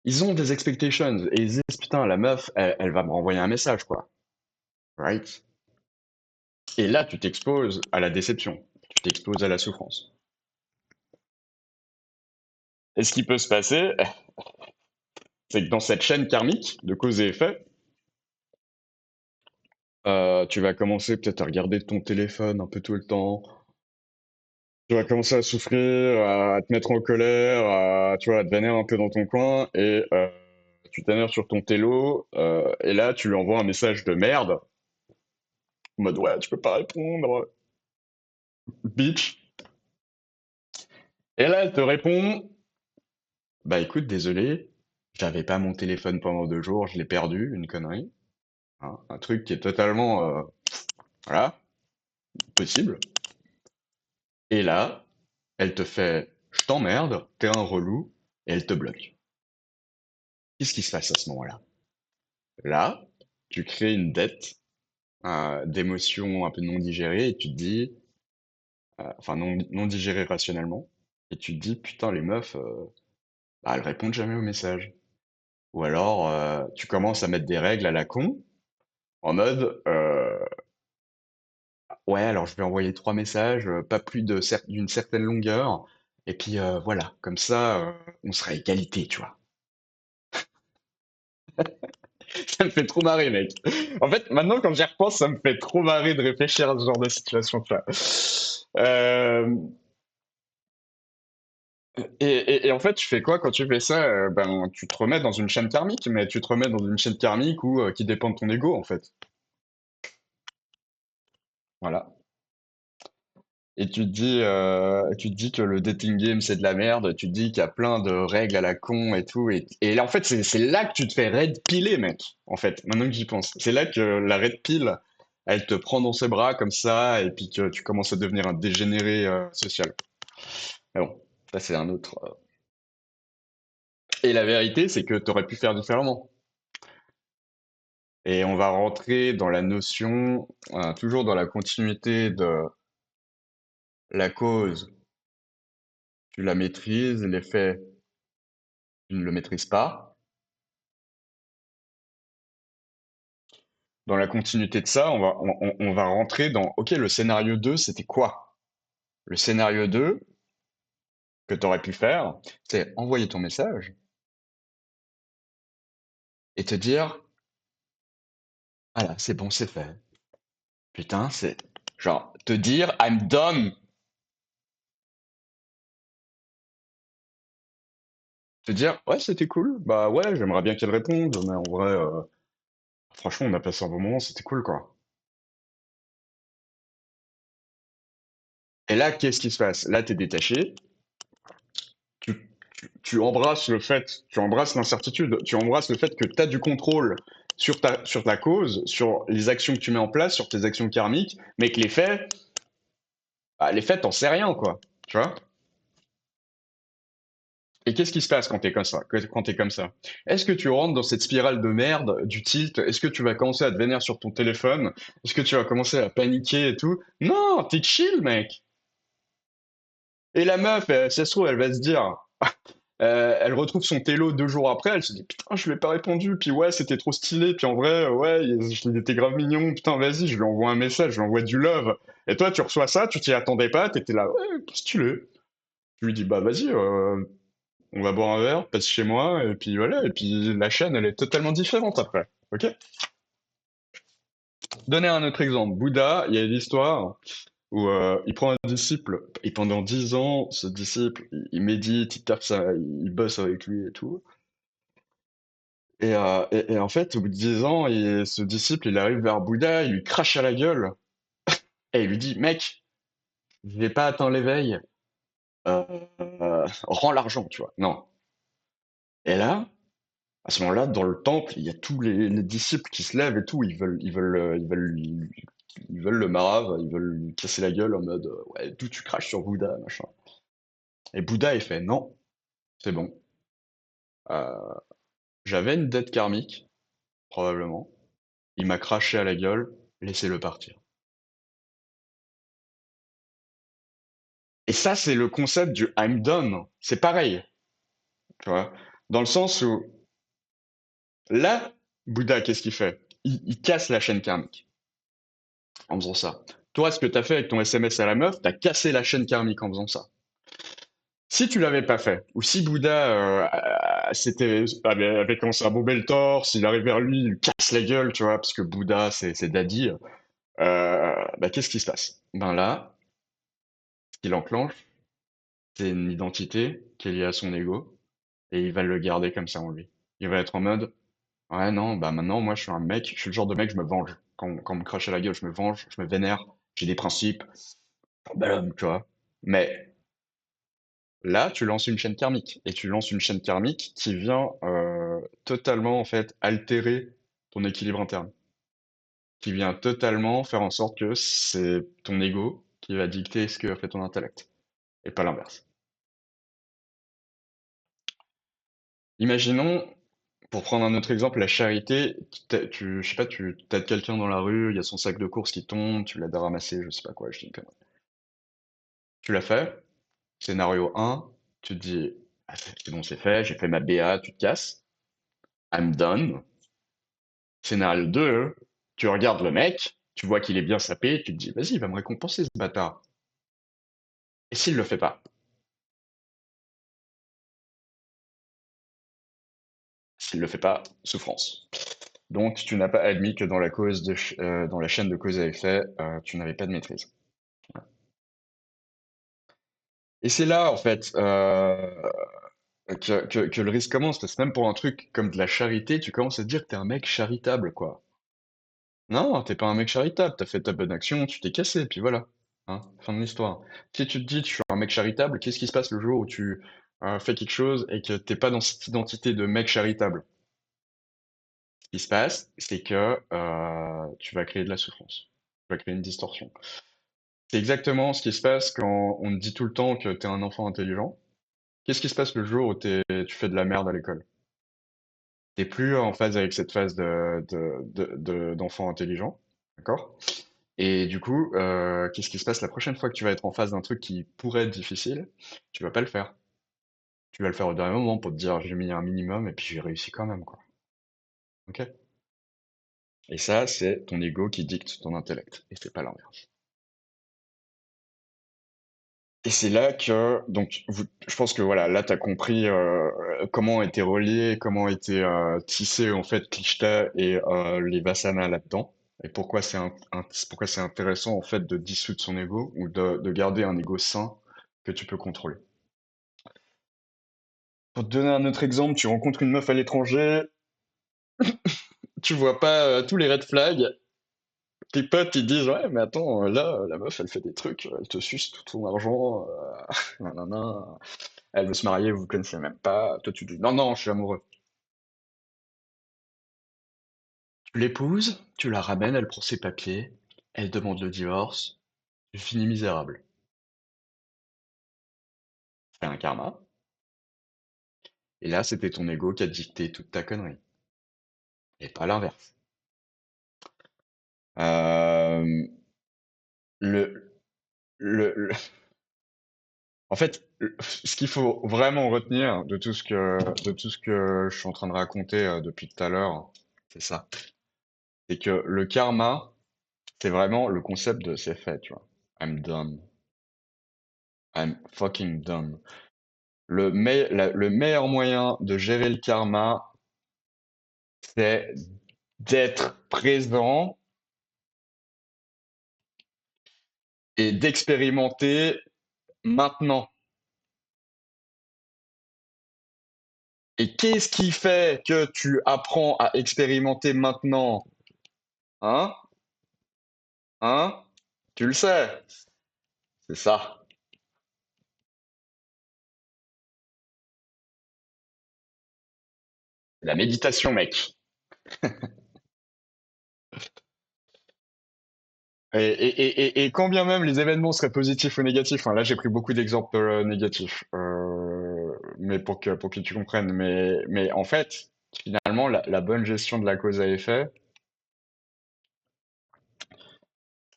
Ils ont des expectations, et ils disent, putain, la meuf, elle va me renvoyer un message, quoi. Right? Et là, tu t'exposes à la déception. Tu t'exposes à la souffrance. Et ce qui peut se passer, c'est que dans cette chaîne karmique de cause et effet, tu vas commencer peut-être à regarder ton téléphone un peu tout le temps. Tu vas commencer à souffrir, à te mettre en colère, tu vois, à te vénérer un peu dans ton coin, et tu t'énerves sur ton télo, et là, tu lui envoies un message de merde, en mode ouais, tu peux pas répondre, bitch. Et là, elle te répond, bah écoute, désolé, j'avais pas mon téléphone pendant 2 jours, je l'ai perdu, une connerie, hein, un truc qui est totalement, voilà, possible. Et là, elle te fait, je t'emmerde, t'es un relou, et elle te bloque. Qu'est-ce qui se passe à ce moment-là? Là, tu crées une dette d'émotions un peu non digérées et tu te dis, enfin non digérées rationnellement, et tu te dis, putain, les meufs, bah, elles répondent jamais aux messages. Ou alors, tu commences à mettre des règles à la con, en mode, ouais, alors je vais envoyer 3 messages, pas plus d'une certaine longueur, et puis voilà, comme ça, on sera à égalité, tu vois. Ça me fait trop marrer, mec. En fait, maintenant, quand j'y repense, ça me fait trop marrer de réfléchir à ce genre de situation, tu vois. Euh, et en fait, tu fais quoi quand tu fais ça? Ben, tu te remets dans une chaîne karmique, mais tu te remets dans une chaîne karmique qui dépend de ton ego, en fait. Voilà. Et tu te dis que le dating game, c'est de la merde. Tu te dis qu'il y a plein de règles à la con et tout. Et là, en fait, c'est là que tu te fais red piller, mec. En fait, maintenant que j'y pense. C'est là que la red pill, elle te prend dans ses bras comme ça, et puis que tu commences à devenir un dégénéré social. Mais bon, ça, c'est un autre. Et la vérité, c'est que tu aurais pu faire différemment. Et on va rentrer dans la notion, toujours dans la continuité de la cause, tu la maîtrises, l'effet, tu ne le maîtrises pas. Dans la continuité de ça, on va rentrer dans, ok, le scénario 2, c'était quoi? Le scénario 2 que tu aurais pu faire, c'est envoyer ton message et te dire, voilà, c'est bon, c'est fait. Putain, c'est genre te dire, I'm done. Te dire, ouais, c'était cool. Bah ouais, j'aimerais bien qu'elle réponde, mais en vrai, franchement, on a passé un bon moment, c'était cool, quoi. Et là, qu'est-ce qui se passe? Là, t'es détaché, tu embrasses le fait, tu embrasses l'incertitude, tu embrasses le fait que t'as du contrôle sur ta cause, sur les actions que tu mets en place, sur tes actions karmiques, mais que les faits, t'en sais rien, quoi. Tu vois? Et qu'est-ce qui se passe quand t'es comme ça? Quand t'es comme ça? Est-ce que tu rentres dans cette spirale de merde, du tilt? Est-ce que tu vas commencer à te vénère sur ton téléphone? Est-ce que tu vas commencer à paniquer et tout? Non, t'es chill, mec. Et la meuf, si ça se trouve, elle va se dire, elle retrouve son télo 2 jours après, elle se dit putain, je lui ai pas répondu, puis ouais, c'était trop stylé, puis en vrai, ouais, il était grave mignon, putain, vas-y, je lui envoie un message, je lui envoie du love. Et toi, tu reçois ça, tu t'y attendais pas, t'étais là, ouais, stylé. Tu lui dis, bah vas-y, on va boire un verre, passe chez moi, et puis voilà, et puis la chaîne, elle est totalement différente après. Ok? Donner un autre exemple. Bouddha, il y a l'histoire où il prend un disciple, et pendant 10 ans, ce disciple, il médite, il tape ça, il bosse avec lui et tout. Et en fait, au bout de 10 ans, ce disciple, il arrive vers Bouddha, il lui crache à la gueule, et il lui dit, mec, je vais pas atteindre l'éveil, rends l'argent, tu vois. Non. Et là, à ce moment-là, dans le temple, il y a tous les disciples qui se lèvent et tout, ils veulent le marave, ils veulent lui casser la gueule en mode, ouais, d'où tu craches sur Bouddha, machin. Et Bouddha, il fait, non, c'est bon. Euh, J'avais une dette karmique, probablement. Il m'a craché à la gueule, laissez-le partir. Et ça, c'est le concept du I'm done. C'est pareil, tu vois. Dans le sens où, là, Bouddha, qu'est-ce qu'il fait? Il casse la chaîne karmique en faisant ça. Toi, ce que t'as fait avec ton SMS à la meuf, t'as cassé la chaîne karmique en faisant ça. Si tu l'avais pas fait, ou si Bouddha avait commencé à bomber le torse, il arrive vers lui, il lui casse la gueule, tu vois, parce que Bouddha, c'est daddy, bah, qu'est-ce qui se passe? Ben là, ce qu'il enclenche, c'est une identité qui est liée à son ego, et il va le garder comme ça en lui. Il va être en mode, ouais, non, bah maintenant, moi, je suis un mec, je suis le genre de mec, je me venge. Quand on me crache à la gueule, je me venge, je me vénère, j'ai des principes, bel homme, tu vois. Mais là, tu lances une chaîne karmique, et tu lances une chaîne karmique qui vient totalement, en fait, altérer ton équilibre interne, qui vient totalement faire en sorte que c'est ton ego qui va dicter ce que va faire ton intellect, et pas l'inverse. Imaginons, pour prendre un autre exemple, la charité, je sais pas, tu aides quelqu'un dans la rue, il y a son sac de courses qui tombe, tu l'aides à ramasser, je sais pas quoi, je dis une connerie. Tu l'as fait, scénario 1, tu te dis, ah, c'est bon, c'est fait, j'ai fait ma BA, tu te casses, I'm done. Scénario 2, tu regardes le mec, tu vois qu'il est bien sapé, tu te dis, vas-y, il va me récompenser ce bâtard. Et s'il le fait pas? S'il le fait pas, souffrance. Donc, tu n'as pas admis que dans dans la chaîne de cause à effet, tu n'avais pas de maîtrise. Et c'est là, en fait, que le risque commence, parce que même pour un truc comme de la charité, tu commences à te dire que t'es un mec charitable, quoi. Non, t'es pas un mec charitable, t'as fait ta bonne action, tu t'es cassé, puis voilà. Hein, fin de l'histoire. Si tu te dis, je suis un mec charitable, qu'est-ce qui se passe le jour où tu fais quelque chose et que t'es pas dans cette identité de mec charitable? Ce qui se passe, c'est que tu vas créer de la souffrance. Tu vas créer une distorsion. C'est exactement ce qui se passe quand on te dit tout le temps que t'es un enfant intelligent. Qu'est-ce qui se passe le jour où tu fais de la merde à l'école? T'es plus en phase avec cette phase d'enfant intelligent, d'accord? Et du coup, qu'est-ce qui se passe la prochaine fois que tu vas être en face d'un truc qui pourrait être difficile? Tu vas pas le faire. Tu vas le faire au dernier moment pour te dire j'ai mis un minimum et puis j'ai réussi quand même, quoi. Ok? Et ça, c'est ton ego qui dicte ton intellect, et c'est pas l'inverse. Et c'est là que, donc, je pense que voilà, là, tu as compris comment étaient reliés, comment étaient tissés en fait Klishta et les Vasanas là-dedans, et pourquoi pourquoi c'est intéressant en fait de dissoudre son ego ou de garder un ego sain que tu peux contrôler. Pour te donner un autre exemple, tu rencontres une meuf à l'étranger, tu vois pas tous les red flags, tes potes ils disent ouais mais attends là la meuf elle fait des trucs, elle te suce tout ton argent, nanana, elle veut se marier, vous vous connaissez même pas, toi tu dis non non je suis amoureux. Tu l'épouses, tu la ramènes, elle prend ses papiers, elle demande le divorce, tu finis misérable. C'est un karma. Et là, c'était ton ego qui a dicté toute ta connerie. Et pas l'inverse. Euh, le, le, En fait, ce qu'il faut vraiment retenir de tout ce que je suis en train de raconter depuis tout à l'heure, c'est ça. C'est que le karma, c'est vraiment le concept de c'est fait, tu vois. I'm done. I'm fucking done. Le meilleur moyen de gérer le karma, c'est d'être présent et d'expérimenter maintenant. Et qu'est-ce qui fait que tu apprends à expérimenter maintenant? Hein? Hein? Tu le sais. C'est ça. La méditation, mec. Et quand bien même les événements seraient positifs ou négatifs, hein, là j'ai pris beaucoup d'exemples négatifs, mais pour que tu comprennes, mais en fait, finalement, la bonne gestion de la cause à effet,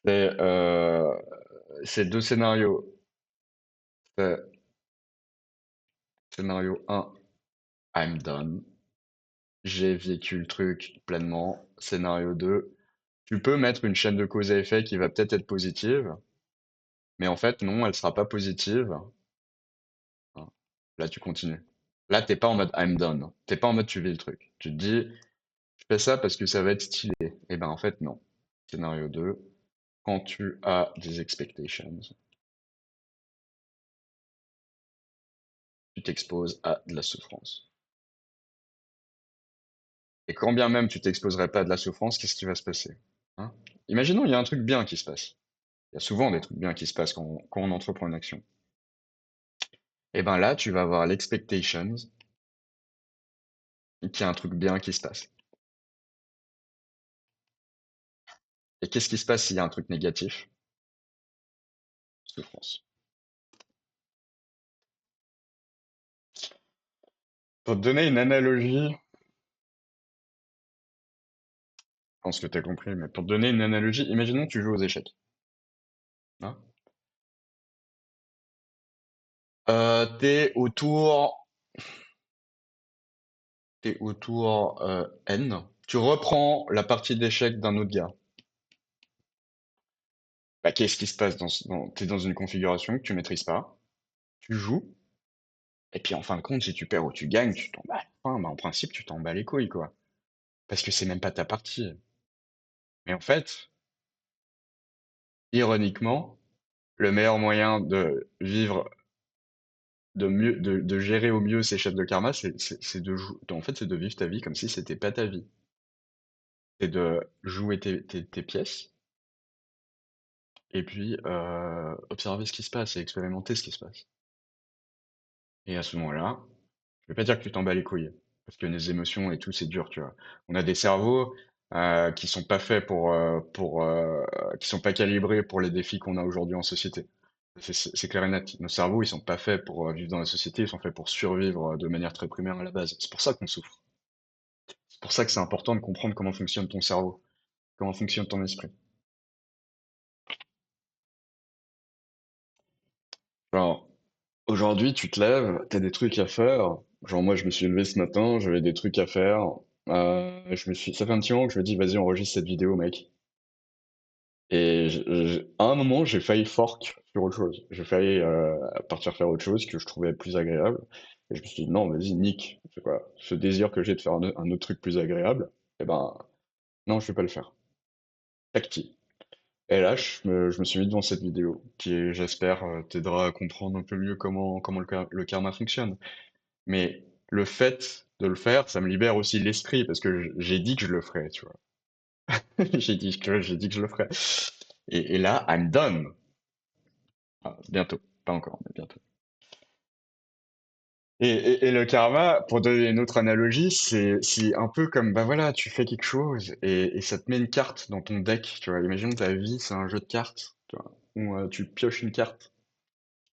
c'est c'est deux scénarios. C'est scénario un, I'm done. J'ai vécu le truc pleinement. Scénario 2, tu peux mettre une chaîne de cause à effet qui va peut-être être positive, mais en fait, non, elle sera pas positive. Hein. Là, tu continues. Là, t'es pas en mode I'm done. T'es pas en mode tu vis le truc. Tu te dis, je fais ça parce que ça va être stylé. Et ben, en fait, non. Scénario 2, quand tu as des expectations, tu t'exposes à de la souffrance. Et quand bien même tu t'exposerais pas à de la souffrance, qu'est-ce qui va se passer? Hein. Imaginons, il y a un truc bien qui se passe. Il y a souvent des trucs bien qui se passent quand on entreprend une action. Et ben là, tu vas avoir l'expectations, qu'il y a un truc bien qui se passe. Et qu'est-ce qui se passe s'il y a un truc négatif? Souffrance. Pour te donner une analogie, je pense que tu as compris, mais pour te donner une analogie, imaginons que tu joues aux échecs. Hein. T'es au tour N. Tu reprends la partie d'échecs d'un autre gars. Bah, qu'est-ce qui se passe t'es dans une configuration que tu maîtrises pas, tu joues, et puis en fin de compte, si tu perds ou tu gagnes, tu t'en bats. Enfin, bah, en principe, tu t'en bats les couilles, quoi. Parce que c'est même pas ta partie. Mais en fait, ironiquement, le meilleur moyen de vivre, de gérer au mieux ces chefs de karma, c'est en fait, c'est de vivre ta vie comme si c'était pas ta vie. C'est de jouer tes pièces, et puis observer ce qui se passe et expérimenter ce qui se passe. Et à ce moment-là, je vais pas dire que tu t'en bats les couilles, parce que les émotions et tout, c'est dur, tu vois. On a des cerveaux qui sont pas faits qui sont pas calibrés pour les défis qu'on a aujourd'hui en société. C'est clair et net. Nos cerveaux, ils sont pas faits pour vivre dans la société, ils sont faits pour survivre de manière très primaire à la base. C'est pour ça qu'on souffre. C'est pour ça que c'est important de comprendre comment fonctionne ton cerveau, comment fonctionne ton esprit. Alors, aujourd'hui, tu te lèves, t'as des trucs à faire. Genre, moi, je me suis levé ce matin, j'avais des trucs à faire. Ça fait un petit moment que je me dis, vas-y, enregistre cette vidéo, mec. Et à un moment, j'ai failli fork sur autre chose. J'ai failli partir faire autre chose que je trouvais plus agréable. Et je me suis dit, non, vas-y, nique. C'est quoi? Ce désir que j'ai de faire un autre truc plus agréable, eh ben, non, je vais pas le faire. Tacti. Et là, je me suis mis devant cette vidéo, qui, j'espère, t'aidera à comprendre un peu mieux comment le karma fonctionne. Mais le fait de le faire, ça me libère aussi l'esprit, parce que j'ai dit que je le ferais, tu vois. J'ai dit que je le ferais. Et là, I'm done. Ah, bientôt. Pas encore, mais bientôt. Et le karma, pour donner une autre analogie, c'est un peu comme, bah voilà, tu fais quelque chose et ça te met une carte dans ton deck, tu vois. Imagine ta vie, c'est un jeu de cartes, tu vois, où tu pioches une carte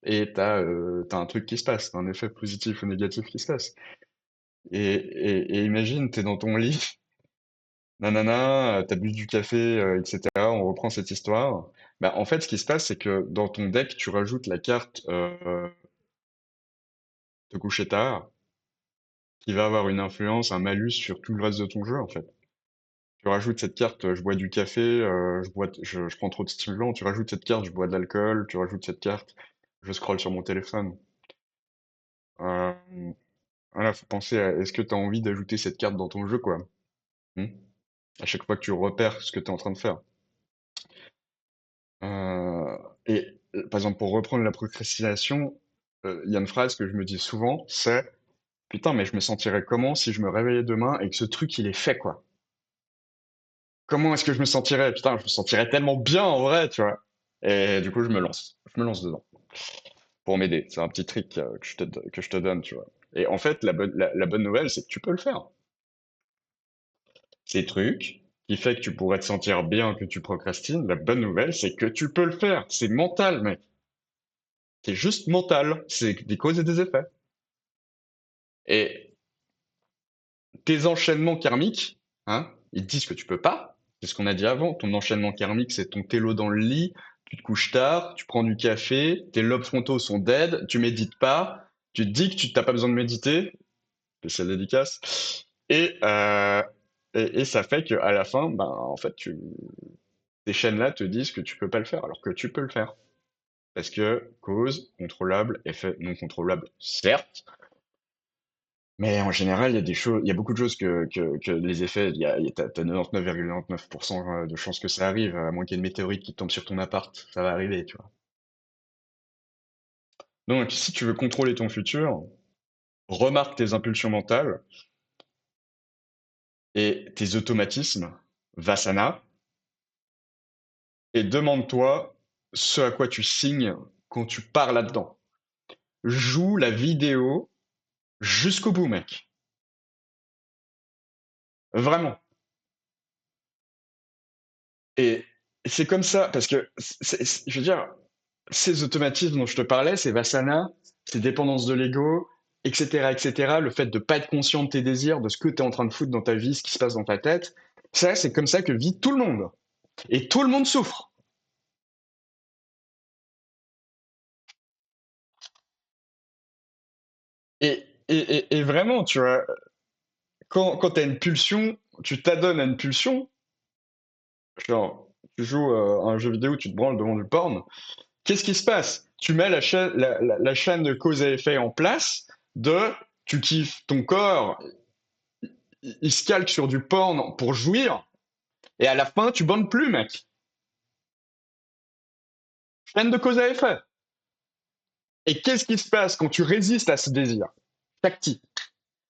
et t'as un truc qui se passe, t'as un effet positif ou négatif qui se passe. Et imagine, t'es dans ton lit, nanana, t'as bu du café, etc. On reprend cette histoire. Bah, en fait, ce qui se passe, c'est que dans ton deck, tu rajoutes la carte te coucher tard, qui va avoir une influence, un malus sur tout le reste de ton jeu, en fait. Tu rajoutes cette carte, je bois du café, je prends trop de stimulants. Tu rajoutes cette carte, je bois de l'alcool. Tu rajoutes cette carte, je scrolle sur mon téléphone. Euh, voilà, faut penser à est-ce que tu as envie d'ajouter cette carte dans ton jeu, quoi. Hmm. À chaque fois que tu repères ce que tu es en train de faire. Euh, par exemple, pour reprendre la procrastination, il y a une phrase que je me dis souvent, c'est putain, mais je me sentirais comment si je me réveillais demain et que ce truc il est fait, quoi. Comment est-ce que je me sentirais? Putain, je me sentirais tellement bien en vrai, tu vois. Et du coup, je me lance. Je me lance dedans pour m'aider. C'est un petit trick que je te donne, tu vois. Et en fait, la bonne nouvelle, c'est que tu peux le faire. Ces trucs qui fait que tu pourrais te sentir bien que tu procrastines, la bonne nouvelle, c'est que tu peux le faire. C'est mental, mec. C'est juste mental. C'est des causes et des effets. Et tes enchaînements karmiques, hein, ils te disent que tu peux pas. C'est ce qu'on a dit avant. Ton enchaînement karmique, c'est ton télo dans le lit, tu te couches tard, tu prends du café, tes lobes frontaux sont dead, tu médites pas, tu te dis que tu t'as pas besoin de méditer, spécial dédicace, et, ça fait qu'à la fin, ben, en fait, ces chaînes-là te disent que tu peux pas le faire, alors que tu peux le faire. Parce que cause contrôlable, effet non contrôlable, certes, mais en général, il y a des choses, il y a beaucoup de choses que les effets, t'as 99,99% de chances que ça arrive, à moins qu'il y ait une météorite qui tombe sur ton appart, ça va arriver, tu vois. Donc, si tu veux contrôler ton futur, remarque tes impulsions mentales et tes automatismes, Vassana, et demande-toi ce à quoi tu signes quand tu pars là-dedans. Joue la vidéo jusqu'au bout, mec. Vraiment. Et c'est comme ça, parce que, je veux dire, ces automatismes dont je te parlais, ces vasanas, ces dépendances de l'ego, etc., etc., le fait de pas être conscient de tes désirs, de ce que tu es en train de foutre dans ta vie, ce qui se passe dans ta tête, ça, c'est comme ça que vit tout le monde. Et tout le monde souffre. Et vraiment, tu vois, quand tu as une pulsion, tu t'adonnes à une pulsion, genre, tu joues à un jeu vidéo, tu te branles devant du porn, qu'est-ce qui se passe? Tu mets la chaîne de cause à effet en place de tu kiffes ton corps, il se calque sur du porn pour jouir, et à la fin, tu bandes plus, mec. Chaîne de cause à effet. Et qu'est-ce qui se passe quand tu résistes à ce désir? Tactique.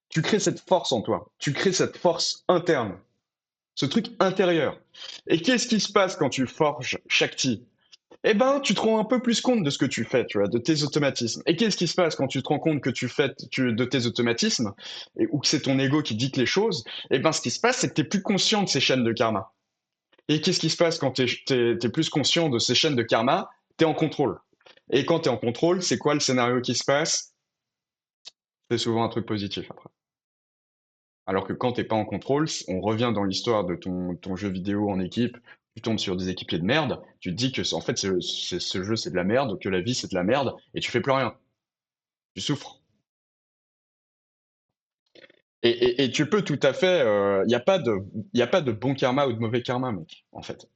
Tu crées cette force en toi. Tu crées cette force interne. Ce truc intérieur. Et qu'est-ce qui se passe quand tu forges Shakti? Eh ben, tu te rends un peu plus compte de ce que tu fais, tu vois, de tes automatismes. Et qu'est-ce qui se passe quand tu te rends compte que de tes automatismes, ou que c'est ton ego qui dicte les choses? Eh ben, ce qui se passe, c'est que tu es plus conscient de ces chaînes de karma. Et qu'est-ce qui se passe quand tu es plus conscient de ces chaînes de karma? Tu es en contrôle. Et quand tu es en contrôle, c'est quoi le scénario qui se passe? C'est souvent un truc positif après. Alors que quand t'es pas en contrôle, on revient dans l'histoire de ton jeu vidéo en équipe, tu tombes sur des équipiers de merde, tu te dis que en fait ce jeu c'est de la merde, que la vie c'est de la merde, et tu fais plus rien. Tu souffres. Et tu peux tout à fait. Il n'y a pas de, y a pas de bon karma ou de mauvais karma, mec, en fait.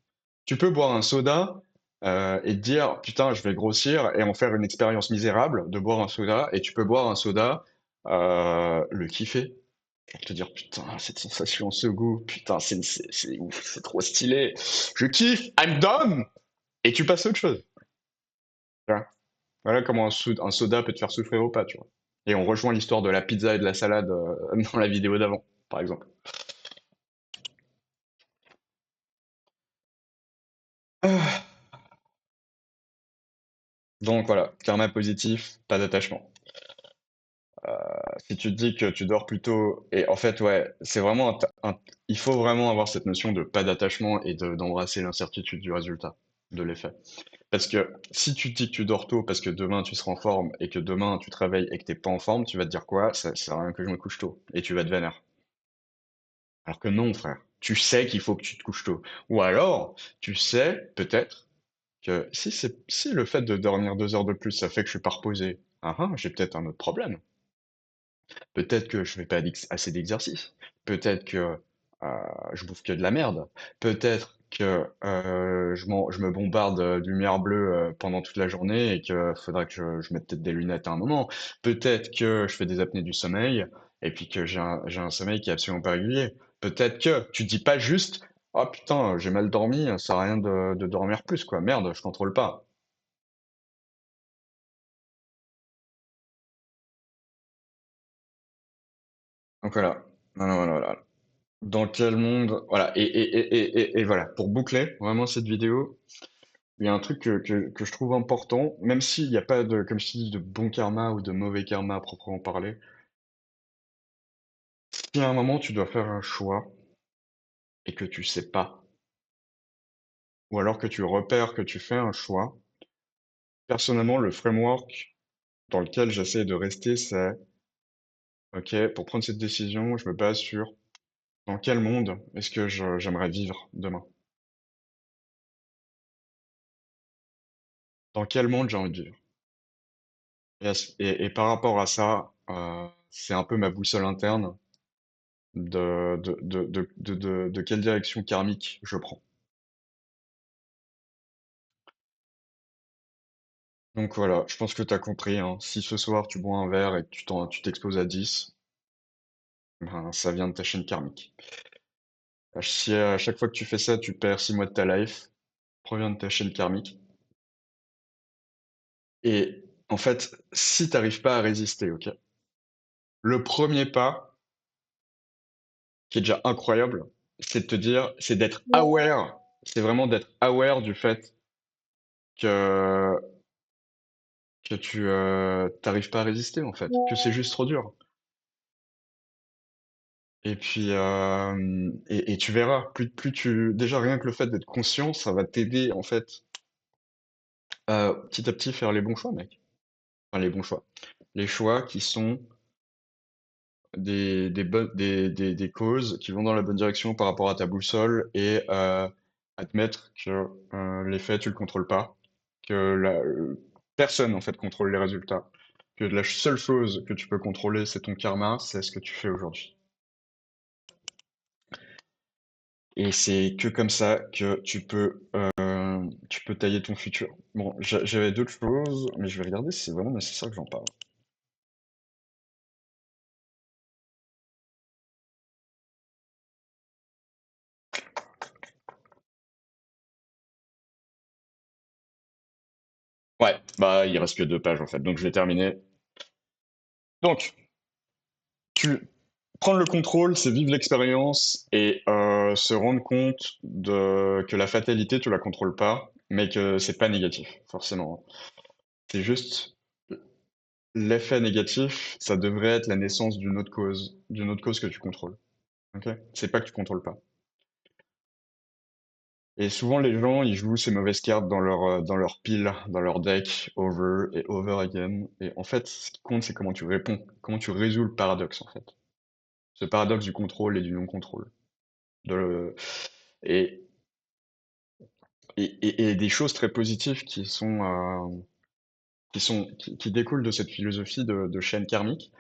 Tu peux boire un soda et te dire, putain, je vais grossir et en faire une expérience misérable de boire un soda, et tu peux boire un soda, le kiffer. Pour te dire, putain, cette sensation, ce goût, putain, c'est ouf, c'est trop stylé. Je kiffe, I'm done! Et tu passes à autre chose. Tu vois. Voilà comment un soda peut te faire souffrir ou pas, tu vois. Et on rejoint l'histoire de la pizza et de la salade dans la vidéo d'avant, par exemple. Ah. Donc voilà, karma positif, pas d'attachement. Si tu te dis que tu dors plus tôt, et en fait, ouais, c'est vraiment il faut vraiment avoir cette notion de pas d'attachement et d'embrasser l'incertitude du résultat, de l'effet. Parce que si tu te dis que tu dors tôt parce que demain tu seras en forme et que demain tu te réveilles et que t'es pas en forme, tu vas te dire quoi? Ça sert à rien que je me couche tôt. Et tu vas te vénère. Alors que non, frère. Tu sais qu'il faut que tu te couches tôt. Ou alors, tu sais peut-être que si le fait de dormir 2 heures de plus, ça fait que je suis pas reposé, j'ai peut-être un autre problème. Peut-être que je fais pas assez d'exercice. Peut-être que je bouffe que de la merde. Peut-être que je me bombarde de lumière bleue pendant toute la journée et que faudra que je mette peut-être des lunettes à un moment. Peut-être que je fais des apnées du sommeil et puis que j'ai un sommeil qui est absolument pas régulier. Peut-être que tu dis pas juste, oh putain, j'ai mal dormi, ça sert à rien de dormir plus, quoi. Merde, je contrôle pas. Donc voilà. Voilà, voilà, voilà. Dans quel monde, voilà, et voilà, pour boucler vraiment cette vidéo, il y a un truc que je trouve important, même s'il n'y a pas de, comme je dis, de bon karma ou de mauvais karma à proprement parler, si à un moment tu dois faire un choix et que tu sais pas, ou alors que tu repères que tu fais un choix, personnellement, le framework dans lequel j'essaie de rester, c'est, ok, pour prendre cette décision, je me base sur dans quel monde est-ce que j'aimerais vivre demain? Dans quel monde j'ai envie de vivre? Et par rapport à ça, c'est un peu ma boussole interne de quelle direction karmique je prends. Donc voilà, je pense que tu as compris, hein. Si ce soir tu bois un verre et que tu t'exposes à 10, ben, ça vient de ta chaîne karmique. Si à chaque fois que tu fais ça, tu perds 6 mois de ta life, provient de ta chaîne karmique. Et en fait, si t'arrives pas à résister, ok, le premier pas, qui est déjà incroyable, c'est de te dire, c'est d'être aware, c'est vraiment d'être aware du fait que tu t'arrives pas à résister en fait, que c'est juste trop dur. Et puis et tu verras, plus tu déjà rien que le fait d'être conscient, ça va t'aider en fait petit à petit faire les bons choix, mec. Enfin les bons choix. Les choix qui sont des causes qui vont dans la bonne direction par rapport à ta boussole et admettre que l'effet tu le contrôles pas, que personne en fait contrôle les résultats, que la seule chose que tu peux contrôler c'est ton karma, c'est ce que tu fais aujourd'hui. Et c'est que comme ça que tu peux tailler ton futur. Bon, j'avais d'autres choses, mais je vais regarder si c'est vraiment nécessaire que j'en parle. Ouais, bah il reste que 2 pages en fait, donc je vais terminer. Donc, tu prendre le contrôle, c'est vivre l'expérience et se rendre compte que la fatalité, tu la contrôles pas, mais que c'est pas négatif, forcément. C'est juste l'effet négatif, ça devrait être la naissance d'une autre cause que tu contrôles. Ok? C'est pas que tu contrôles pas. Et souvent, les gens, ils jouent ces mauvaises cartes dans leur pile, dans leur deck, over et over again. Et en fait, ce qui compte, c'est comment tu réponds, comment tu résous le paradoxe, en fait. Ce paradoxe du contrôle et du non-contrôle. De, et, et des choses très positives qui découlent de cette philosophie de chaîne karmique,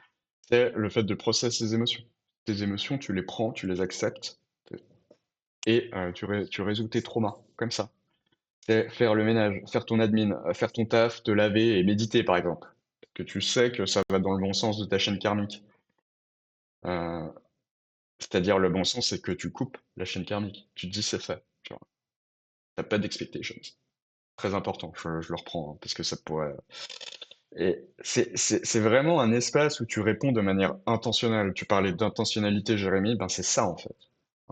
c'est le fait de processer ses émotions. Tes émotions, tu les prends, tu les acceptes, et tu résous tes traumas, comme ça. C'est faire le ménage, faire ton admin, faire ton taf, te laver et méditer, par exemple. Que tu sais que ça va dans le bon sens de ta chaîne karmique. Euh, C'est-à-dire, le bon sens, c'est que tu coupes la chaîne karmique. Tu te dis, c'est fait. Genre, t'as pas d'expectations. Très important, je le reprends, hein, parce que ça pourrait. Et c'est vraiment un espace où tu réponds de manière intentionnelle. Tu parlais d'intentionnalité, Jérémy, ben c'est ça, en fait.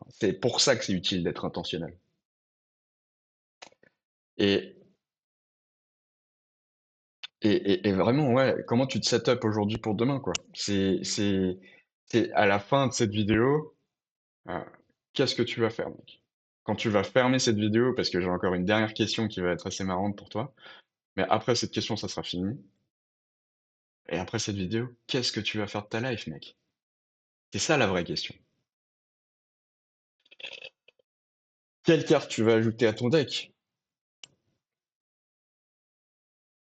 C'est pour ça que c'est utile d'être intentionnel. Et Et vraiment, ouais, comment tu te set up aujourd'hui pour demain, quoi? C'est à la fin de cette vidéo, euh, qu'est-ce que tu vas faire, mec? Quand tu vas fermer cette vidéo, parce que j'ai encore une dernière question qui va être assez marrante pour toi, mais après cette question, ça sera fini. Et après cette vidéo, qu'est-ce que tu vas faire de ta life, mec? C'est ça la vraie question. Quelle carte tu vas ajouter à ton deck?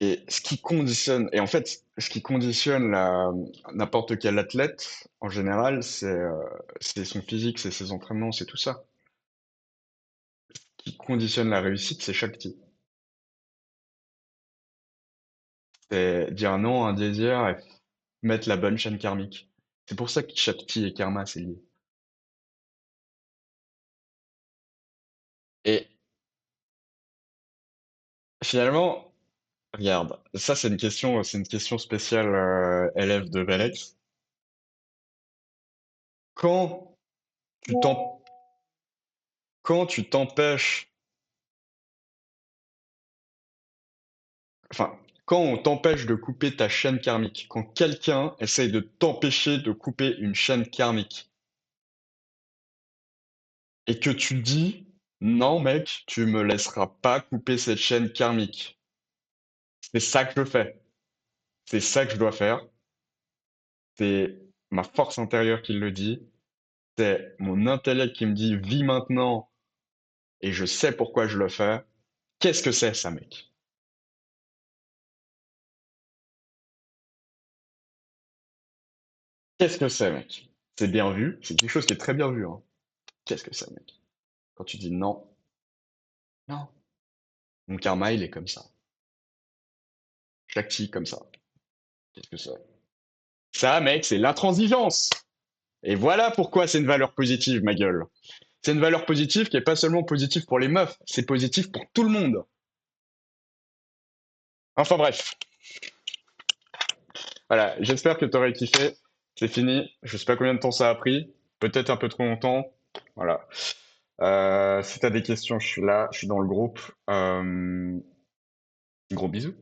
Et ce qui conditionne, et en fait, ce qui conditionne n'importe quel athlète, en général, c'est son physique, c'est ses entraînements, c'est tout ça. Ce qui conditionne la réussite, c'est Shakti. C'est dire non à un désir et mettre la bonne chaîne karmique. C'est pour ça que Shakti et karma, c'est lié. Et finalement, regarde, ça c'est une question spéciale élève de Valex. Quand tu t'en, quand tu t'empêches, enfin, quand on t'empêche de couper ta chaîne karmique, quand quelqu'un essaye de t'empêcher de couper une chaîne karmique, et que tu dis, non mec, tu me laisseras pas couper cette chaîne karmique. C'est ça que je fais. C'est ça que je dois faire. C'est ma force intérieure qui le dit. C'est mon intellect qui me dit, vis maintenant, et je sais pourquoi je le fais. Qu'est-ce que c'est ça, mec? Qu'est-ce que c'est, mec? C'est bien vu, c'est quelque chose qui est très bien vu, hein. Qu'est-ce que c'est, mec? Quand tu dis non, non, mon karma, il est comme ça. Shakti, comme ça. Qu'est-ce que c'est? Ça, mec, c'est l'intransigeance. Et voilà pourquoi c'est une valeur positive, ma gueule. C'est une valeur positive qui est pas seulement positive pour les meufs, c'est positif pour tout le monde. Enfin bref, voilà, j'espère que tu aurais kiffé. C'est fini. Je sais pas combien de temps ça a pris. Peut-être un peu trop longtemps. Voilà. Si t'as des questions, je suis là. Je suis dans le groupe. Gros bisous.